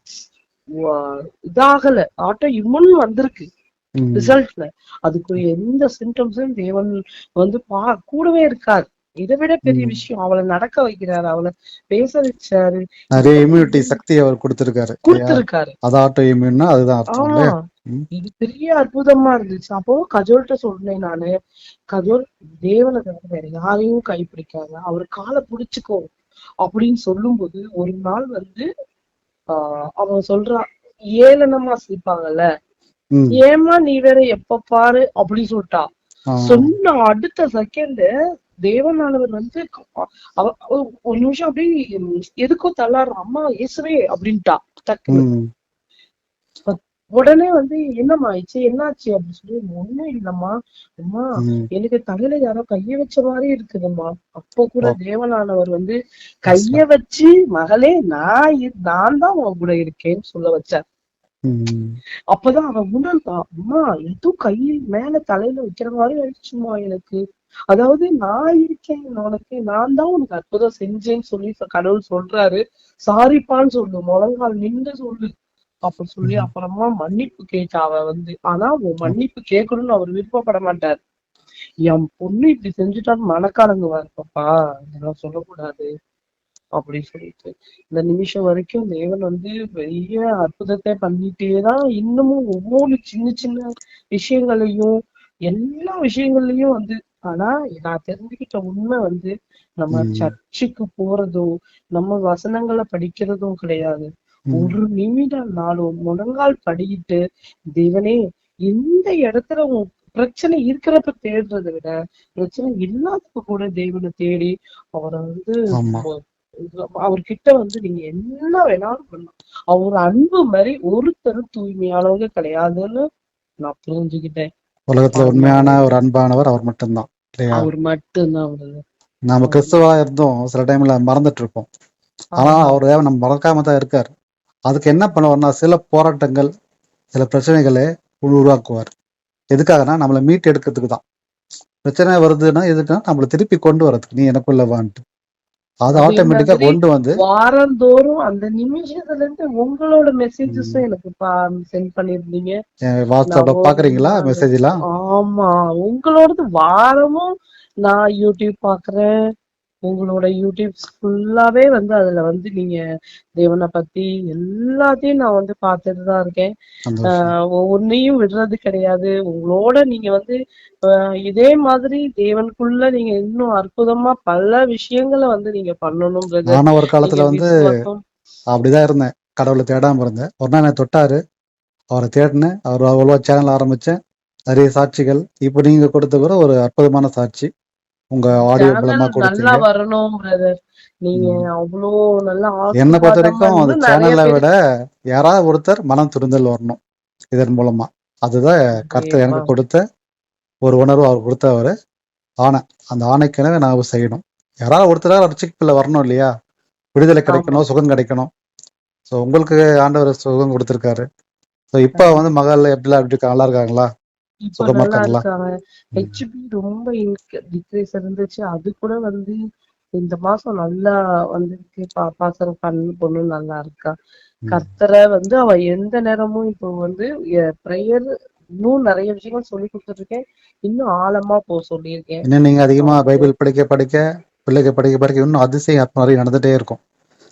இதாகல. ஆட்டோ இம்யூன் வந்திருக்கு ம். ரிசல்ட்ல. அதுக்கு எந்த சிம்டம்ஸும் தேவன் வந்து கூடவே இருக்காரு. இதை விட பெரிய ம். விஷயம், அவளை நடக்க வைக்கிறாரு, அவளை பேச வச்சாரு, நிறைய இம்யூனிட்டி சக்தி அவர் கொடுத்திருக்காரு இல்லையா? கொடுத்திருக்காரு. அது ஆட்டோ இம்யூன்னா அதுதான் அர்த்தம் இல்லையா? ம். இது பெரிய அற்புதமா இருந்துச்சு. அப்போ கஜோல்கிட்ட சொன்னேன் நானு, கஜோல், தேவனை தவிர வேற யாரையும் கைப்பிடிக்காத, அவர் காலை பிடிச்சுக்கோ அப்படின்னு சொல்லும்போது ஒரு நாள் வந்து அவன் சொல்றா, ஏளனமா சிரிப்பாங்கல்ல, ம். ஏமா நீ வேற எப்ப பாரு அப்படின்னு சொல்லிட்டா. ஆ. சொன்ன அடுத்த செகண்ட் தேவனானவர் வந்து ஒரு நிமிஷம் அப்படியே எதுக்கோ தள்ளாடுற, அம்மா இயேசுவே அப்படின்ட்டா டக்குன்னு. ம். உடனே வந்து என்னம்மா ஆயிடுச்சு, என்னாச்சு அப்படின்னு சொல்லி, ஒண்ணும் இல்லம்மா, அம்மா ம். எனக்கு தலையில யாரோ கைய வச்ச மாதிரி இருக்குதும்மா. அப்போ கூட ஓ, தேவனானவர் வந்து yes, கைய sir. வச்சு, மகளே நான் தான் உன் கூட இருக்கேன்னு சொல்ல வச்சார். ம். அப்பதான் அவன் உணர்ந்தா, அம்மா ஏதோ கை மேல தலையில வைக்கிற மாதிரி ஆயிடுச்சுமா எனக்கு. அதாவது நான் இருக்கேன் உனக்கு, நான் தான் உனக்கு அற்புதம் செஞ்சேன்னு சொல்லி கடவுள் சொல்றாரு. சாரிப்பான்னு சொல்லு, முழங்கால் நின்று சொல்லு அப்படி சொல்லி ம். அப்புறமா மன்னிப்பு கேட்டா அவ வந்து. ஆனா உன் மன்னிப்பு கேட்கணும்னு அவர் விருப்பப்பட மாட்டார். என் பொண்ணு இப்படி செஞ்சுட்டான்னு மனக்காரங்குவாரு, பாப்பா இதெல்லாம் சொல்லக்கூடாது அப்படின்னு சொல்லிட்டு. இந்த நிமிஷம் வரைக்கும் தேவன் வந்து பெரிய அற்புதத்தை பண்ணிட்டேதான் இன்னமும் ஒவ்வொரு சின்ன சின்ன விஷயங்களையும், எல்லா விஷயங்கள்லயும் வந்து. ஆனா நான் தெரிஞ்சுக்கிட்ட உண்மை வந்து, நம்ம ம். சர்ச்சுக்கு போறதும் நம்ம வசனங்களை படிக்கிறதும் கிடையாது. ம். ஒரு நிமிடம் நாளும் முழங்கால் படிக்கிட்டு, தேவனே எந்த இடத்துல உன் பிரச்சனை இருக்கிறப்ப தேடுறதை விட, பிரச்சனை இல்லாதப்ப கூட தேவனை தேடி அவரை வந்து ஆமா. அவர்கிட்ட வந்து நீங்க என்ன வேணாலும் பண்ணலாம். அவர் அன்பு மாதிரி ஒருத்தரும் தூய்மையானவங்க கிடையாதுன்னு நான் புரிஞ்சுக்கிட்டேன். உலகத்துல உண்மையான ஒரு அன்பானவர் அவர் மட்டும்தான் இல்லையா? அவர் மட்டும்தான் அவரு. நாம கிறிஸ்துவா இருந்தோம் சில டைம்ல மறந்துட்டு இருப்போம். ஆனா ஆமா அவர் நம்ம மறக்காம தான் இருக்காரு. அதுக்கு என்ன பண்ணுவார்னா சில போராட்டங்கள், சில பிரச்சனைகளை உருவாக்குவார். எதுக்காகனா நம்மளை மீட்டு எடுக்கிறதுக்கு தான். பிரச்சனை வருதுன்னா எதுக்குன்னா நம்மளை திருப்பி கொண்டு வரதுக்கு, நீ எனக்குள்ள வான்ட்டு அது அதே ஆட்டோமேட்டிக்கா மாதிரி கொண்டு வந்து. வாரந்தோறும் அந்த நிமிஷத்துல இருந்து உங்களோட மெசேஜஸும் ம், எனக்கு சென்ட் பண்ணிருந்தீங்க. வாட்ஸ்அப்ல நான் ஒரு பாக்குறீங்களா நாள், மெசேஜ் எல்லாம்? ஆமா, உங்களோடது வாரமும் நான் யூடியூப் பாக்குறேன். உங்களோட யூடியூப்ஸ் ஃபுல்லாவே வந்து அதுல வந்து நீங்க தேவனை பத்தி எல்லாத்தையும் நான் வந்து பார்த்துட்டு தான் இருக்கேன். சந்தோஷம். ஒன்னையும் விடுறது கிடையாது. உங்களோட நீங்க வந்து இதே மாதிரி தேவனுக்குள்ள நீங்க இன்னும் அற்புதமா பல விஷயங்களை வந்து நீங்க பண்ணணும் பிரதர். நானும் ஒரு நீங்க காலத்துல வந்து விசுவாசம். அப்படிதான் இருந்தேன். கடவுளை தேடாம இருந்தேன். ஒரு நாள் என்னை தொட்டாரு, அவரை தேடினேன். அவர் அவ்வளோ சேனல் ஆரம்பிச்சேன். நிறைய சாட்சிகள். இப்போ நீங்க கொடுத்த கூட ஒரு அற்புதமான சாட்சி. உங்க ஆடியோ சேனல் மூலமா நல்லா கொடுத்தீங்க. வரணும் பிரதர். நீங்க ம். அவ்வளோ நல்ல என்னை பொறுத்த ஆசீர்வாதமா வரைக்கும் அந்த இன்னும் நிறைய சேனலை பேர். விட யாராவது ஒருத்தர் மனம் திருந்தல் வரணும் இதன் மூலமா. அதுதான் கர்த்தர் கண்டிப்பா. எனக்கு கொடுத்த ஒரு உணர்வு. அவர் கொடுத்த ஆணை. அந்த ஆணைக்கெனவே நான் செய்யணும். யாராவது ஒருத்தராக ரட்சிப்புல வரணும் இல்லையா? விடுதலை ஆமா, கிடைக்கணும், சுகம் கிடைக்கணும். ஸோ உங்களுக்கு ஆண்டவர் சுகம் கொடுத்துருக்காரு. ஸோ இப்போ வந்து கண்டிப்பா. மகள் எப்படிலாம் எப்படி நல்லா இருக்காங்களா? இப்ப சுகமா நல்லா இருக்காங்களா? இருக்காங்க. ம். ஹெச்பி ரொம்ப டிக்ரீஸ் இருந்துச்சு. அது கூட வந்து இந்த மாசம் நல்லா வந்திருக்கு. பாப்பாசம் பொண்ணு நல்லா இருக்கா. ம். கர்த்தரை வந்து அவ எந்த நேரமும் இப்போ வந்து ப்ரேயர் இன்னும் நிறைய விஷயங்கள் சொல்லி கொடுத்துட்டு இருக்கேன். இன்னும் ஆழமா சொல்லியிருக்கேன். இன்னும் நீங்க அதிகமா அவளுக்கு. பைபிள் படிக்க படிக்க, பிள்ளைக்கு படிக்க படிக்க இன்னும் அதிசயம் அப்ப நிறைய நடந்துட்டே இருக்கும்.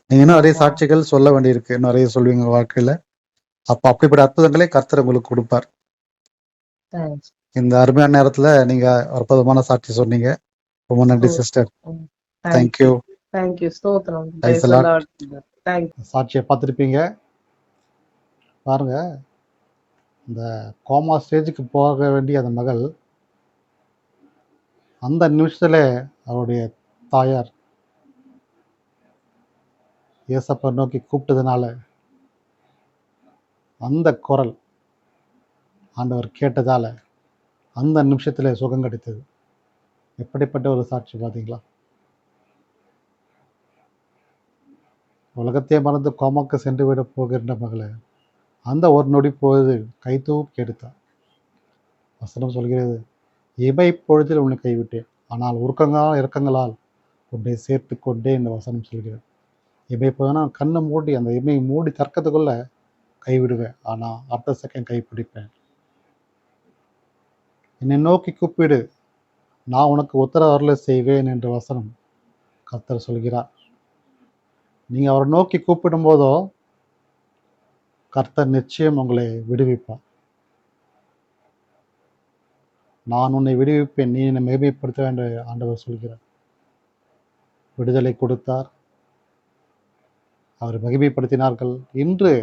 நீங்க இன்னும் நிறைய ஆமா. சாட்சிகள் சொல்ல வேண்டியிருக்கு. இன்னும் நிறைய சொல்லுவீங்க வாழ்க்கையில. அப்ப அப்படிப்பட்ட அற்புதங்களே கர்த்தர் உங்களுக்கு கொடுப்பார். தேங்க்ஸ். இந்த அருமையான நேரத்துல நீங்க அற்புதமான சாட்சி சொன்னீங்க. ரொம்ப நன்றி சிஸ்டர். தேங்க்யூ. தேங்க்யூ. தேங்க்யூ. ஸ்தோத்திரம். Praise praise the the Lord. Lord. Thank you. சாட்சியை பார்த்துருப்பீங்க. பாருங்க, இந்த கோமா ஸ்டேஜுக்கு போக வேண்டிய அந்த மகள் அந்த நிமிஷத்துல அவருடைய தாயார் ஏசப்பா நோக்கி கூப்பிட்டதுனால அந்த குரல் ஆண்டவர் கேட்டதால அந்த நிமிஷத்தில் சுகம் கிடைத்தது. எப்படிப்பட்ட ஒரு சாட்சி பார்த்தீங்களா? உலகத்தையே மறந்து கோமாக்கு சென்று விட போகின்ற மகளை அந்த ஒரு நொடி பொழுது கைதூக்கி எடுத்தார். வசனம் சொல்கிறது, இமை பொழுதில் உன்னை கைவிட்டேன், ஆனால் இறக்கங்களால் உன்னை சேர்த்து கொண்டே இந்த வசனம் சொல்கிறது. இமை பொழுதுனா கண்ணை மூடி அந்த இமை மூடி திறக்கிறதுக்குள்ள கைவிடுவேன், ஆனால் அடுத்த செகண்ட் கைப்பிடிப்பேன். என்னை நோக்கி கூப்பிடு, நான் உனக்கு உத்தரவு அருளை செய்வேன் என்ற வசனம் கர்த்தர் சொல்கிறார். நீங்கள் அவரை நோக்கி கூப்பிடும் போதோ கர்த்தர் நிச்சயம் உங்களை விடுவிப்பார். நான் உன்னை விடுவிப்பேன், நீ என்னை மேன்மைப்படுத்த என்று ஆண்டவர் சொல்கிறார். விடுதலை கொடுத்தார், அவர் மகிமைப்படுத்தினார்கள். இன்று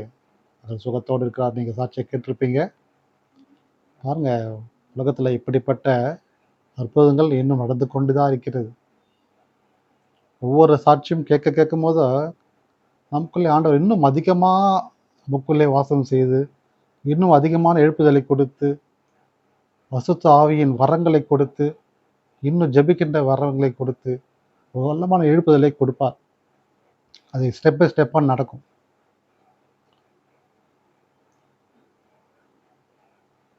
அவர் சுகத்தோடு இருக்கிறார். நீங்கள் சாட்சியை கேட்டிருப்பீங்க. பாருங்க, உலகத்தில் இப்படிப்பட்ட அற்புதங்கள் இன்னும் நடந்து கொண்டு தான் இருக்கிறது. ஒவ்வொரு சாட்சியும் கேட்கும் போது நமக்குள்ளே ஆண்டவர் இன்னும் அதிகமாக நமக்குள்ளே வாசம் செய்து இன்னும் அதிகமான எழுப்புதலை கொடுத்து பரிசுத்த ஆவியின் வரங்களை கொடுத்து இன்னும் ஜெபிக்கின்ற வரங்களை கொடுத்து ஒரு வல்லமான எழுப்புதலை கொடுப்பார். அது ஸ்டெப் பை ஸ்டெப்பாக நடக்கும்.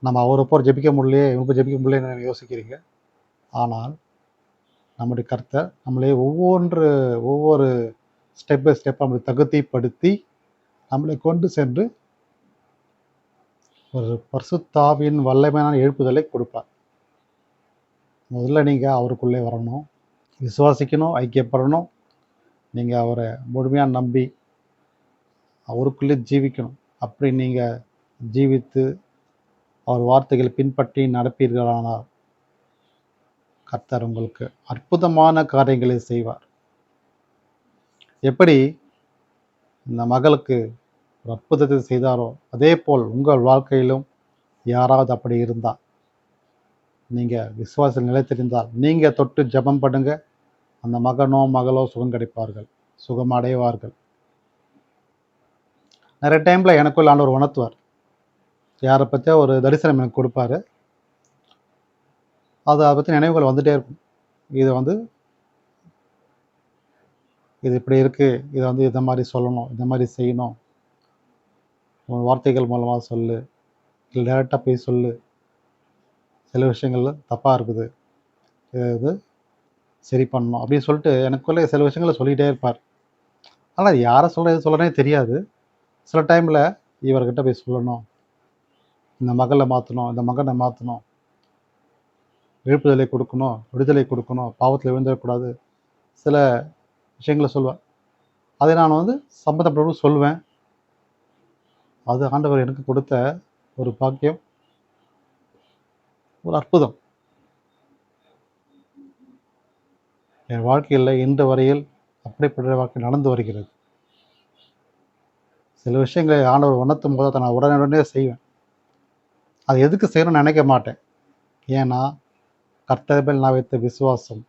நம்ம அவரை போர் ஜெபிக்க முடியலையே, இவங்க ஜெபிக்க முடியலன்னு யோசிக்கிறீங்க. ஆனால் நம்முடைய கர்த்தர் நம்மளே ஒவ்வொரு ஸ்டெப் பை ஸ்டெப்பாக நம்மளை தகுதிப்படுத்தி நம்மளை கொண்டு சென்று ஒரு பரிசுத்தாவின் வல்லமையான எழுப்புதலை கொடுப்பார். முதல்ல நீங்கள் அவருக்குள்ளே வரணும், விசுவாசிக்கணும், ஐக்கியப்படணும். நீங்கள் அவரை முழுமையாக நம்பி அவருக்குள்ளே ஜீவிக்கணும். அப்படி நீங்கள் ஜீவித்து அவர் வார்த்தைகளை பின்பற்றி நடப்பீர்களானால் கர்த்தர் உங்களுக்கு அற்புதமான காரியங்களை செய்வார். எப்படி இந்த மகளுக்கு ஒரு அற்புதத்தை செய்தாரோ அதே போல் உங்கள் வாழ்க்கையிலும் யாராவது அப்படி இருந்தால், நீங்கள் விசுவாச நிலைத்திருந்தால் நீங்கள் தொட்டு ஜெபம் பண்ணுங்க, அந்த மகனோ மகளோ சுகம் கிடைப்பார்கள், சுகம் அடைவார்கள். நிறைய டைமில் எனக்குள்ள ஆண்டவர் உணர்த்துவார். யாரை பற்றியா ஒரு தரிசனம் எனக்கு கொடுப்பாரு. அதை பற்றி நினைவுகள் வந்துகிட்டே இருக்கும். இது இப்படி இருக்குது, இதை இந்த மாதிரி சொல்லணும், இந்த மாதிரி செய்யணும், உன் வார்த்தைகள் மூலமாக சொல்லு, இல்லை டேரெக்டாக போய் சொல்லு, சில விஷயங்கள் தப்பாக இருக்குது, இது சரி பண்ணணும் அப்படின்னு சொல்லிட்டு எனக்குள்ளே சில விஷயங்களை சொல்லிகிட்டே இருப்பார். ஆனால் யாரை சொல்கிறனே தெரியாது. சில டைமில் இவர்கிட்ட போய் சொல்லணும், இந்த மகளை மாற்றணும், இந்த மகனை மாற்றணும், எழுப்புதலை கொடுக்கணும், விடுதலை கொடுக்கணும், பாவத்தில் விழுந்துடக்கூடாது, சில விஷயங்களை சொல்லுவேன். அதை நான் சம்மந்தப்பட்ட சொல்லுவேன். அது ஆண்டவர் எனக்கு கொடுத்த ஒரு பாக்கியம், ஒரு அற்புதம். என் வாழ்க்கையில் இன்று வரையில் அப்படிப்பட்ட வாழ்க்கை நடந்து வருகிறது. சில விஷயங்களை ஆண்டவர் உணர்த்தும் போது அதை நான் உடனே செய்வேன். அது எதுக்கு செய்யணும்னு நினைக்க மாட்டேன். ஏன்னா கர்த்தர் மேல் நான் வைத்த விசுவாசம்,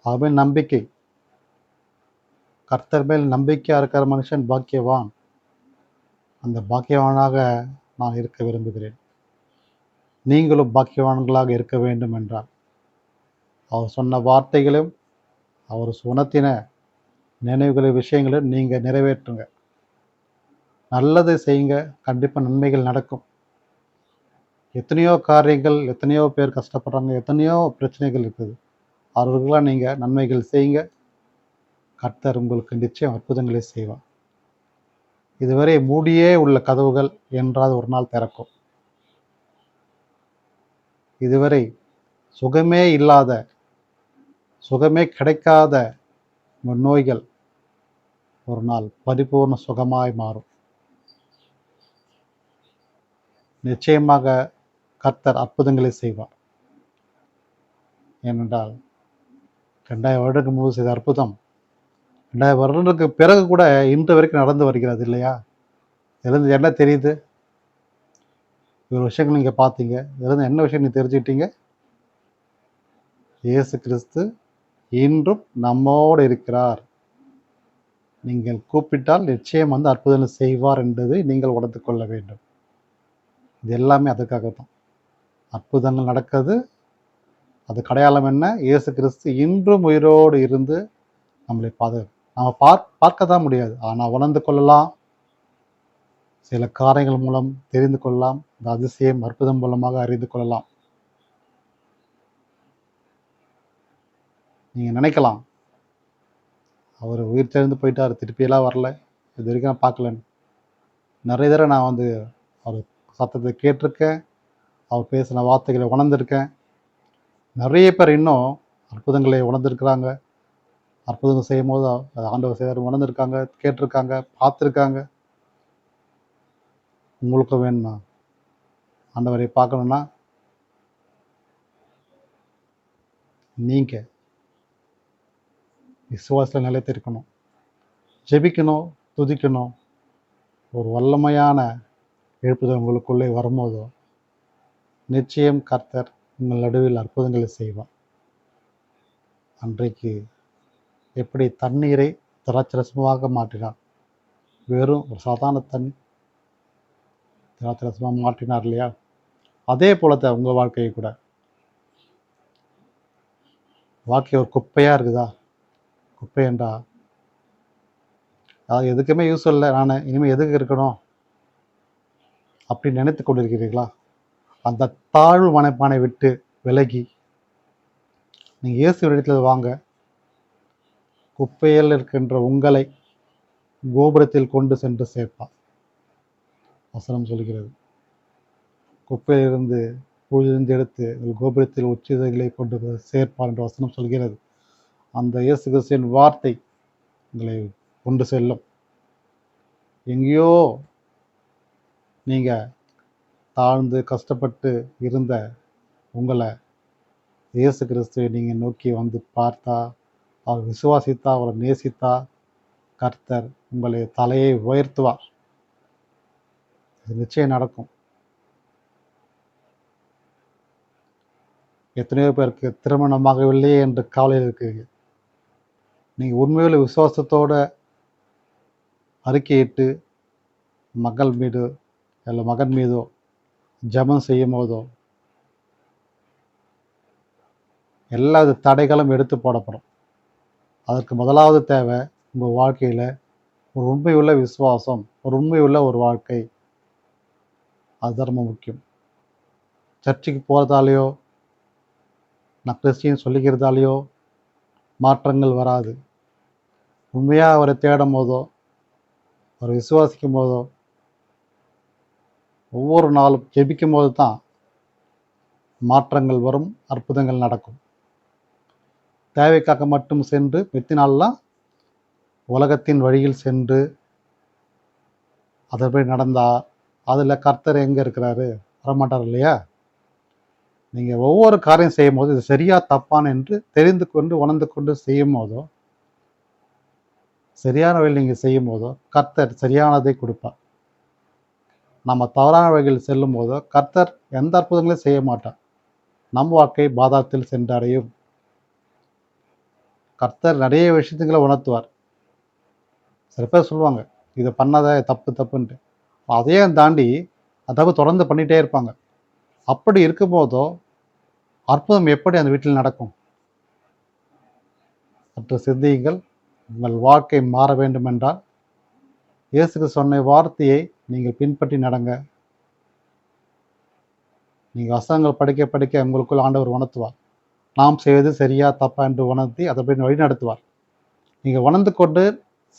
அவர் மேல் நம்பிக்கை. கர்த்தர் மேல் நம்பிக்கையாக இருக்கிற மனுஷன் பாக்கியவான். அந்த பாக்கியவானாக நான் இருக்க விரும்புகிறேன். நீங்களும் பாக்கியவான்களாக இருக்க வேண்டும் என்றால் அவர் சொன்ன வார்த்தைகளும் அவர் உணர்த்தின நினைவுகளை விஷயங்களும் நீங்கள் நிறைவேற்றுங்க, நல்லதை செய்யுங்க, கண்டிப்பாக நன்மைகள் நடக்கும். எத்தனையோ காரியங்கள், எத்தனையோ பேர் கஷ்டப்படுறாங்க, எத்தனையோ பிரச்சனைகள் இருக்குது. அவர்களுக்கெல்லாம் நீங்கள் நன்மைகள் செய்யுங்க, கர்த்தர் உங்களுக்கு நிச்சயம் அற்புதங்களை செய்வார். இதுவரை மூடியே உள்ள கதவுகள் என்றால் ஒரு நாள் திறக்கும். இதுவரை சுகமே இல்லாத, சுகமே கிடைக்காத நோய்கள் ஒரு நாள் பரிபூர்ண சுகமாய் மாறும். நிச்சயமாக கர்த்தர் அற்புதங்களை செய்வார். ஏனென்றால் 2000 வருடத்துக்கு முன்பு செய்த அற்புதம் 2000 வருடத்துக்கு பிறகு கூட இன்று வரைக்கும் நடந்து வருகிறது இல்லையா? இதுலேருந்து என்ன தெரியுது? ஒரு விஷயங்கள் நீங்கள் பார்த்தீங்க. இதுலேருந்து என்ன விஷயம் நீங்கள் தெரிஞ்சுக்கிட்டீங்க? இயேசு கிறிஸ்து இன்றும் நம்மோடு இருக்கிறார். நீங்கள் கூப்பிட்டால் நிச்சயம் அற்புதங்கள் செய்வார் என்பதை நீங்கள் உணர்ந்து கொள்ள வேண்டும். இது எல்லாமே அதுக்காகத்தான். அற்புதங்கள் நடக்குது. அதுக்கு அடையாளம் என்ன? இயேசு கிறிஸ்து இன்றும் உயிரோடு இருந்து நம்மளை நம்ம பார்க்க தான் முடியாது. ஆனால் உணர்ந்து கொள்ளலாம். சில காரியங்கள் மூலம் தெரிந்து கொள்ளலாம். இந்த அதிசயம் அற்புதம் மூலமாக அறிந்து கொள்ளலாம். நீங்கள் நினைக்கலாம், அவர் உயிர் தெழுந்து போயிட்டார், திருப்பியெல்லாம் வரல, இது வரைக்கும் நான் பார்க்கலன்னு. நிறைய தடவை நான் அவர் சத்தத்தை கேட்டிருக்கேன், அவர் பேசின வார்த்தைகளை உணர்ந்திருக்கேன். நிறைய பேர் இன்னும் அற்புதங்களை உணர்ந்திருக்கிறாங்க. அற்புதங்கள் செய்யும் போது ஆண்டவர் செய்தார் உணர்ந்திருக்காங்க, கேட்டிருக்காங்க, பார்த்துருக்காங்க. உங்களுக்கும் வேணும்னா ஆண்டவரை பார்க்கணுன்னா நீங்கள் விசுவாசத்தில் நிலைத்திருக்கணும், ஜெபிக்கணும், துதிக்கணும். ஒரு வல்லமையான எழுப்புதல் உங்களுக்குள்ளே வரும்போதோ நிச்சயம் கர்த்தர் உங்கள் நடுவில் அற்புதங்களை செய்வார். அன்றைக்கு எப்படி தண்ணீரை திராட்சரசமாக மாற்றினார், வெறும் ஒரு சாதாரண தண்ணி திராட்சரசமாக மாற்றினார் இல்லையா? அதே போலத்தான் உங்கள் வாழ்க்கையை கூட. வாழ்க்கை ஒரு குப்பையாக இருக்குதா? குப்பை என்றா அது எதுக்குமே யூஸ் இல்லை, நான் இனிமேல் எதுக்கு இருக்கணும் அப்படின்னு நினைத்து கொண்டிருக்கிறீர்களா? அந்த தாழ்வு மனப்பானை விட்டு விலகி நீங்கள் இயேசு இடத்தில் வாங்க. குப்பையில் இருக்கின்ற உங்களை கோபுரத்தில் கொண்டு சென்று சேர்ப்பார். வசனம் சொல்கிறது, குப்பையிலிருந்து பூஜிலிருந்து எடுத்து கோபுரத்தில் உச்சிதைகளை கொண்டு சேர்ப்பார் என்ற வசனம் சொல்கிறது. அந்த இயேசு கிறிஸ்துவின் வார்த்தை உங்களை கொண்டு செல்லும். எங்கேயோ நீங்கள் தாழ்ந்து கஷ்டப்பட்டு இருந்த உங்களை இயேசு கிறிஸ்துவை நீங்கள் நோக்கி வந்து பார்த்தா, அவர் விசுவாசித்தா, அவரை நேசித்தா, கர்த்தர் உங்களை தலையை உயர்த்துவார். இது நிச்சயம் நடக்கும். எத்தனையோ பேருக்கு திருமணமாகவில்லையே என்று கவலையில் இருக்கிறீங்க. நீங்கள் உண்மையில் விசுவாசத்தோட அறிக்கையிட்டு மகள் மீது இல்லை மகன் மீதோ ஜெபம் செய்யும் போதோ எல்லா தடைகளும் எடுத்து போடப்படும். அதற்கு முதலாவது தேவை உங்கள் வாழ்க்கையில் ஒரு உண்மையுள்ள விசுவாசம், ஒரு உண்மையுள்ள ஒரு வாழ்க்கை. அது ரொம்ப முக்கியம். சர்ச்சுக்கு போகிறதாலேயோ நான் கிறிஸ்டின் சொல்லிக்கிறதாலேயோ மாற்றங்கள் வராது. உண்மையாக அவரை தேடும் போதோ அவரை விசுவாசிக்கும் போதோ ஒவ்வொரு நாளும் ஜெபிக்கும் போது தான் மாற்றங்கள் வரும், அற்புதங்கள் நடக்கும். தேவைக்காக மட்டும் சென்று மெத்தினாலாம் உலகத்தின் வழியில் சென்று அதன்படி நடந்தால் அதில் கர்த்தர் எங்கே இருக்கிறாரு? வரமாட்டார் இல்லையா? நீங்கள் ஒவ்வொரு காரியம் செய்யும் போது இது சரியா தப்பான என்று தெரிந்து கொண்டு உணர்ந்து கொண்டு செய்யும் போதோ, சரியான வழியில் நீங்கள் செய்யும் போதோ கர்த்தர் சரியானதை கொடுப்பார். நம்ம தவறான வழியில் செல்லும் போதோ கர்த்தர் எந்த அற்புதங்களையும் செய்ய மாட்டார். நம் வாழ்க்கை பாதாளத்தில் சென்றடையும். கர்த்தர் நிறைய விஷயத்துங்களை உணர்த்துவார். சில பேர் சொல்லுவாங்க இதை பண்ணாத தப்பு தப்புன்ட்டு, அதையும் தாண்டி அதாவது தொடர்ந்து பண்ணிகிட்டே இருப்பாங்க. அப்படி இருக்கும்போதோ அற்புதம் எப்படி அந்த வீட்டில் நடக்கும்? சற்று சிந்தியுங்கள். உங்கள் வாழ்க்கை மாற வேண்டும் என்றால் இயேசுக்கு சொன்ன வார்த்தையை நீங்கள் பின்பற்றி நடங்க. நீங்கள் வசனங்கள் படிக்க படிக்க உங்களுக்குள் ஆண்டவர் உணர்த்துவார். நாம் செய்வது சரியா தப்பா என்று உணர்த்தி அதை வழி நடத்துவார். நீங்கள் உணர்ந்து கொண்டு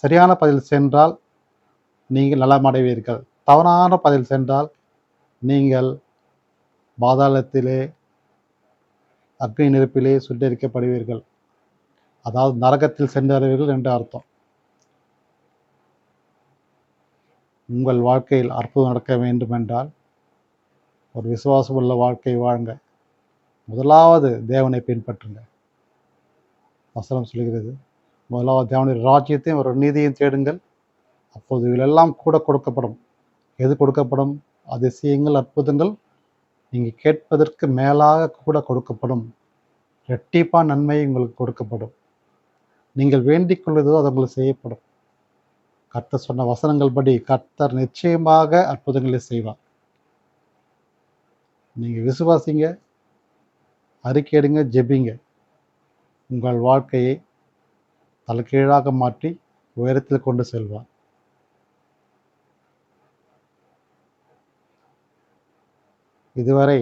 சரியான பதில் சென்றால் நீங்கள் நலமடைவீர்கள். தவறான பதில் சென்றால் நீங்கள் பாதாளத்திலே அக்னி நெருப்பிலே சுட்டெரிக்கப்படுவீர்கள். அதாவது நரகத்தில் சென்றடைவீர்கள் என்று அர்த்தம். உங்கள் வாழ்க்கையில் அற்புதம் நடக்க வேண்டும் என்றால் ஒரு விசுவாசம் உள்ள வாழ்க்கை வாழுங்க. முதலாவது தேவனை பின்பற்றுங்க. வசனம் சொல்கிறது, முதலாவது தேவனுடைய ராஜ்யத்தையும் ஒரு நீதியையும் தேடுங்கள், அப்போது இவையெல்லாம் கூட கொடுக்கப்படும். எது கொடுக்கப்படும்? அதிசயங்கள், அற்புதங்கள் நீங்கள் கேட்பதற்கு மேலாக கூட கொடுக்கப்படும். இரட்டிப்பா நன்மை உங்களுக்கு கொடுக்கப்படும். நீங்கள் வேண்டிக் கொள்வதோ அது உங்களுக்கு செய்யப்படும். கர்த்தர் சொன்ன வசனங்கள் படி கர்த்தர் நிச்சயமாக அற்புதங்களை செய்வார். நீங்கள் விசுவாசிங்க, அறிக்கையிடுங்க, ஜெபிங்க. உங்கள் வாழ்க்கையை தலைகீழாக மாற்றி உயரத்தில் கொண்டு செல்வார். இதுவரை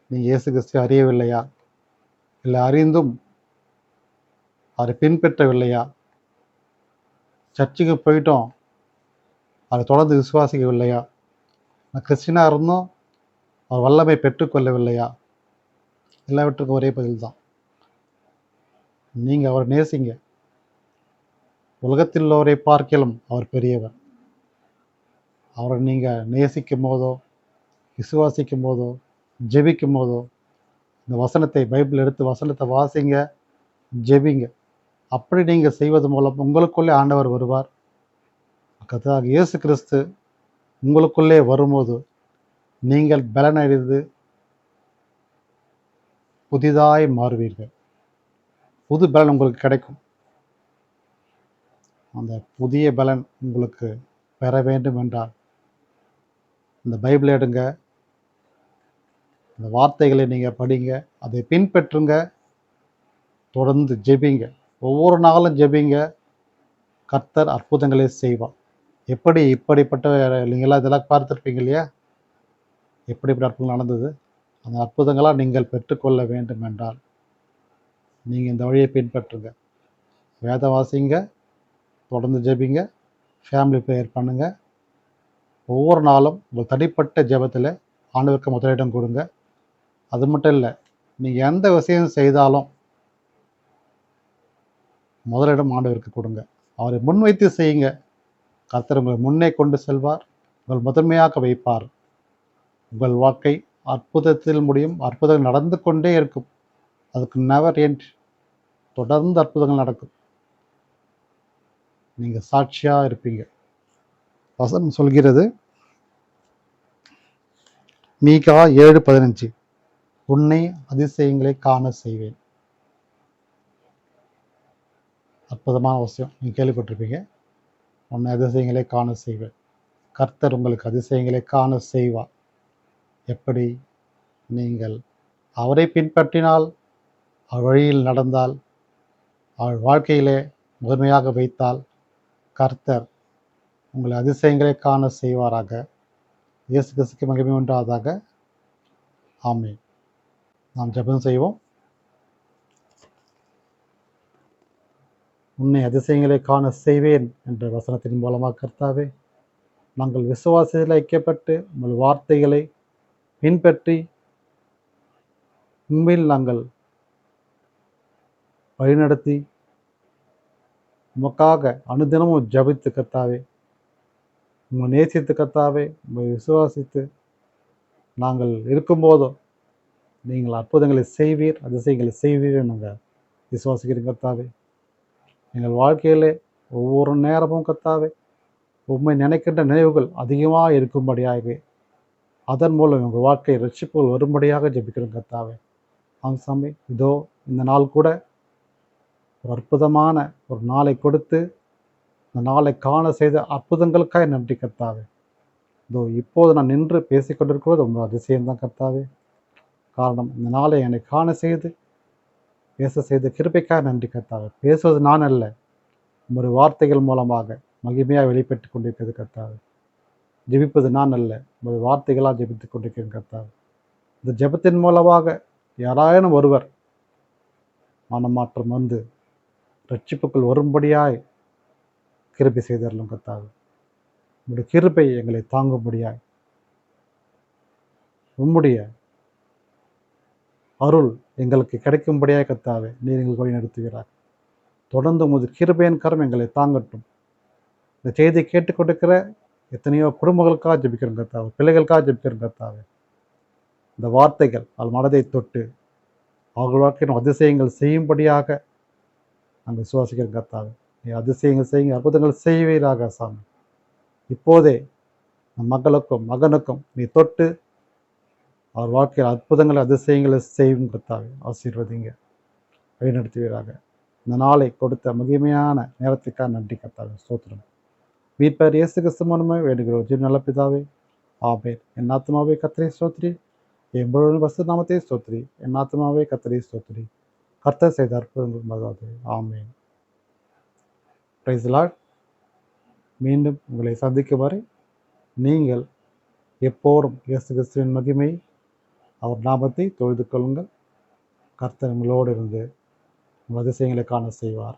நீங்கள் இயேசு கிறிஸ்துவை அறியவில்லையா? இல்லை அறிந்தும் அவரை பின்பற்றவில்லையா? சர்ச்சுக்கு போயிட்டோம், அதை தொடர்ந்து விசுவாசிக்கவில்லையா? நான் கிறிஸ்டினாக இருந்தும் அவர் வல்லமை பெற்றுக்கொள்ளவில்லையா? எல்லாவற்றுக்கும் ஒரே பதில் தான், நீங்கள் அவரை நேசிங்க. உலகத்தில் உள்ளவரை பார்க்கலும் அவர் பெரியவர். அவரை நீங்கள் நேசிக்கும் போதோ, விசுவாசிக்கும் போதோ, ஜெபிக்கும் போதோ, இந்த வசனத்தை பைபிள் எடுத்து வசனத்தை வாசிங்க, ஜெபிங்க. அப்படி நீங்கள் செய்வது மூலம் உங்களுக்குள்ளே ஆண்டவர் வருவார். கர்த்தராகிய இயேசு கிறிஸ்து உங்களுக்குள்ளே வரும்போது நீங்கள் பலனடைந்து புதிதாய் மாறுவீர்கள். புது பலன் உங்களுக்கு கிடைக்கும். அந்த புதிய பலன் உங்களுக்கு பெற வேண்டும் என்றால் இந்த பைபிளை எடுங்க, அந்த வார்த்தைகளை நீங்கள் படிங்க, அதை பின்பற்றுங்க, தொடர்ந்து ஜெபிங்க. ஒவ்வொரு நாளும் ஜெபிங்க. கர்த்தர் அற்புதங்களை செய்வார். எப்படி இப்படிப்பட்ட நீங்களாம் இதெல்லாம் பார்த்துருப்பீங்க இல்லையா? எப்படிப்பட்ட அற்புதங்கள் நடந்தது? அந்த அற்புதங்களாக நீங்கள் பெற்றுக்கொள்ள வேண்டும் என்றால் நீங்கள் இந்த வழியை பின்பற்றுங்க. வேத வாசிங்க, தொடர்ந்து ஜெபிங்க, ஃபேமிலி ப்ரேயர் பண்ணுங்கள். ஒவ்வொரு நாளும் உங்கள் தனிப்பட்ட ஜெபத்தில் ஆண்டவருக்கு முதலிடம் கொடுங்க. அது மட்டும் இல்லை, நீங்கள் எந்த விஷயம் செய்தாலும் முதலிடம் ஆண்டவருக்கு கொடுங்க. அவரை முன்வைத்து செய்யுங்க. கர்த்தர் உங்களை முன்னே கொண்டு செல்வார், உங்கள் முதன்மையாக வைப்பார். உங்கள் வாழ்க்கை அற்புதத்தில் முடியும். அற்புதங்கள் நடந்து கொண்டே இருக்கும். அதுக்கு நெவர் எண்ட். தொடர்ந்து அற்புதங்கள் நடக்கும். நீங்கள் சாட்சியாக இருப்பீங்க. வசனம் சொல்கிறது, மீகா 7:15, உன்னை அதிசயங்களை காண செய்வேன். அற்புதமான விஷயம், நீங்கள் கேள்விப்பட்டிருப்பீங்க. உன்னை அதிசயங்களை காண செய்வேன். கர்த்தர் உங்களுக்கு அதிசயங்களை காண செய்வார். எப்படி? நீங்கள் அவரை பின்பற்றினால், அவர் வழியில் நடந்தால், அவர் வாழ்க்கையிலே முதன்மையாக வைத்தால், கர்த்தர் உங்களை அதிசயங்களை காண செய்வாராக. இயேசு கிறிஸ்துவுக்கு மகிமை உண்டாவதாக. ஆமென். நாம் ஜெபம் செய்வோம். உன்னை அதிசயங்களை காண செய்வேன் என்ற வசனத்தின் மூலமாக கர்த்தாவே, நாங்கள் விசுவாசத்தில் ஐக்கியப்பட்டு உங்கள் வார்த்தைகளை பின்பற்றி உண்மையில் நாங்கள் வழிநடத்தி உமக்காக அனுதினமும் ஜபித்து கர்த்தாவே, உங்களை நேசித்து கர்த்தாவே, உங்களை விசுவாசித்து நாங்கள் இருக்கும்போதும் நீங்கள் அற்புதங்களை செய்வீர், அதிசயங்களை செய்வீர் நாங்கள் விசுவாசிக்கிறோம் கர்த்தாவே. எங்கள் வாழ்க்கையிலே ஒவ்வொரு நேரமும் கர்த்தாவே, உண்மை நினைக்கின்ற நினைவுகள் அதிகமாக இருக்கும்படியாக, அதன் மூலம் எங்கள் வாழ்க்கை ரட்சிப்புகள் வரும்படியாக ஜெபிக்கிறோம் கர்த்தாவே. சாமி, இதோ இந்த நாள் கூட ஒரு அற்புதமான ஒரு நாளை கொடுத்து இந்த நாளை காண செய்த அற்புதங்களுக்காக நன்றி கர்த்தாவே. இதோ இப்போது நான் நின்று பேசிக்கொண்டிருக்கிறது உங்கள் அதிசயம்தான் கர்த்தாவே. காரணம், இந்த நாளை என்னை காண செய்து பேச செய்த கிருபைக்காக நன்றி கர்த்தாவே. பேசுவது நான் அல்ல, ஒரு வார்த்தைகள் மூலமாக மகிமையாக வெளிப்பட்டு கொண்டிருக்கிறது கர்த்தாவே. ஜெபிப்பது நான் அல்ல, ஒரு வார்த்தைகளாக ஜெபித்து கொண்டிருக்கிறேன் கர்த்தாவே. இந்த ஜெபத்தின் மூலமாக யாராயினும் ஒருவர் மனமாற்றம் வந்து ரட்சிப்புக்குள் வரும்படியாய் கிருபை செய்தரலும் கர்த்தாவே. உங்களுடைய கிருபை எங்களை தாங்கும்படியாய், உம்முடைய அருள் எங்களுக்கு கிடைக்கும்படியாய் கர்த்தாவே நீர் எங்களுக்கு வழி நடத்துகிறார். தொடர்ந்து உமது கிருபையின் கரம் எங்களை தாங்கட்டும். இந்த செய்தியை கேட்டுக்கொண்டிருக்கிற எத்தனையோ குடும்பங்களுக்காக ஜெபிக்கிறோம் கர்த்தாவே, பிள்ளைகளுக்காக ஜெபிக்கிறோம் கர்த்தாவே. இந்த வார்த்தைகள் அது மனதை தொட்டு அவர்கள் வாழ்க்கையின் அதிசயங்கள் செய்யும்படியாக நாங்கள் விசுவாசிக்கிறோம் கர்த்தாவே. நீ அதிசயங்கள் செய்யுங்க, அற்புதங்கள் செய்வீராக சாமி. இப்போதே நம் மகளுக்கும் மகனுக்கும் நீ தொட்டு அவர் வாழ்க்கையில் அற்புதங்கள் அதிசயங்களை செய்யும் கர்த்தாவே. ஆசீர்வதிங்க, வழிநடத்துவீராக. இந்த நாளை கொடுத்த மகிமையான நேரத்துக்காக நன்றி கர்த்தாவே. ஸ்தோத்திரம். மீட்பர் இயேசு கிறிஸ்து மூலமே வேண்டுகிறோம் ஜீவ நல்ல பிதாவே. ஆமென். என் ஆத்துமாவே கர்த்தரை ஸ்தோத்திரி, என் முழு பசு நாமத்தை ஸ்தோத்திரி. என் ஆத்மாவே கர்த்தரை ஸ்தோத்திரி. கர்த்தர் செய்த அற்புதங்கள் மகாது. ஆமென். Praise the Lord. மீண்டும் உங்களை சந்திக்கும் வரை நீங்கள் எப்போதும் இயேசு கிறிஸ்துவின் மகிமை, அவர் நாமத்தை தொழுது கொள்ளுங்கள். கர்த்தர் உங்களோடு இருந்து உங்கள் அதிசயங்களை காண செய்வார்.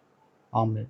ஆமென்.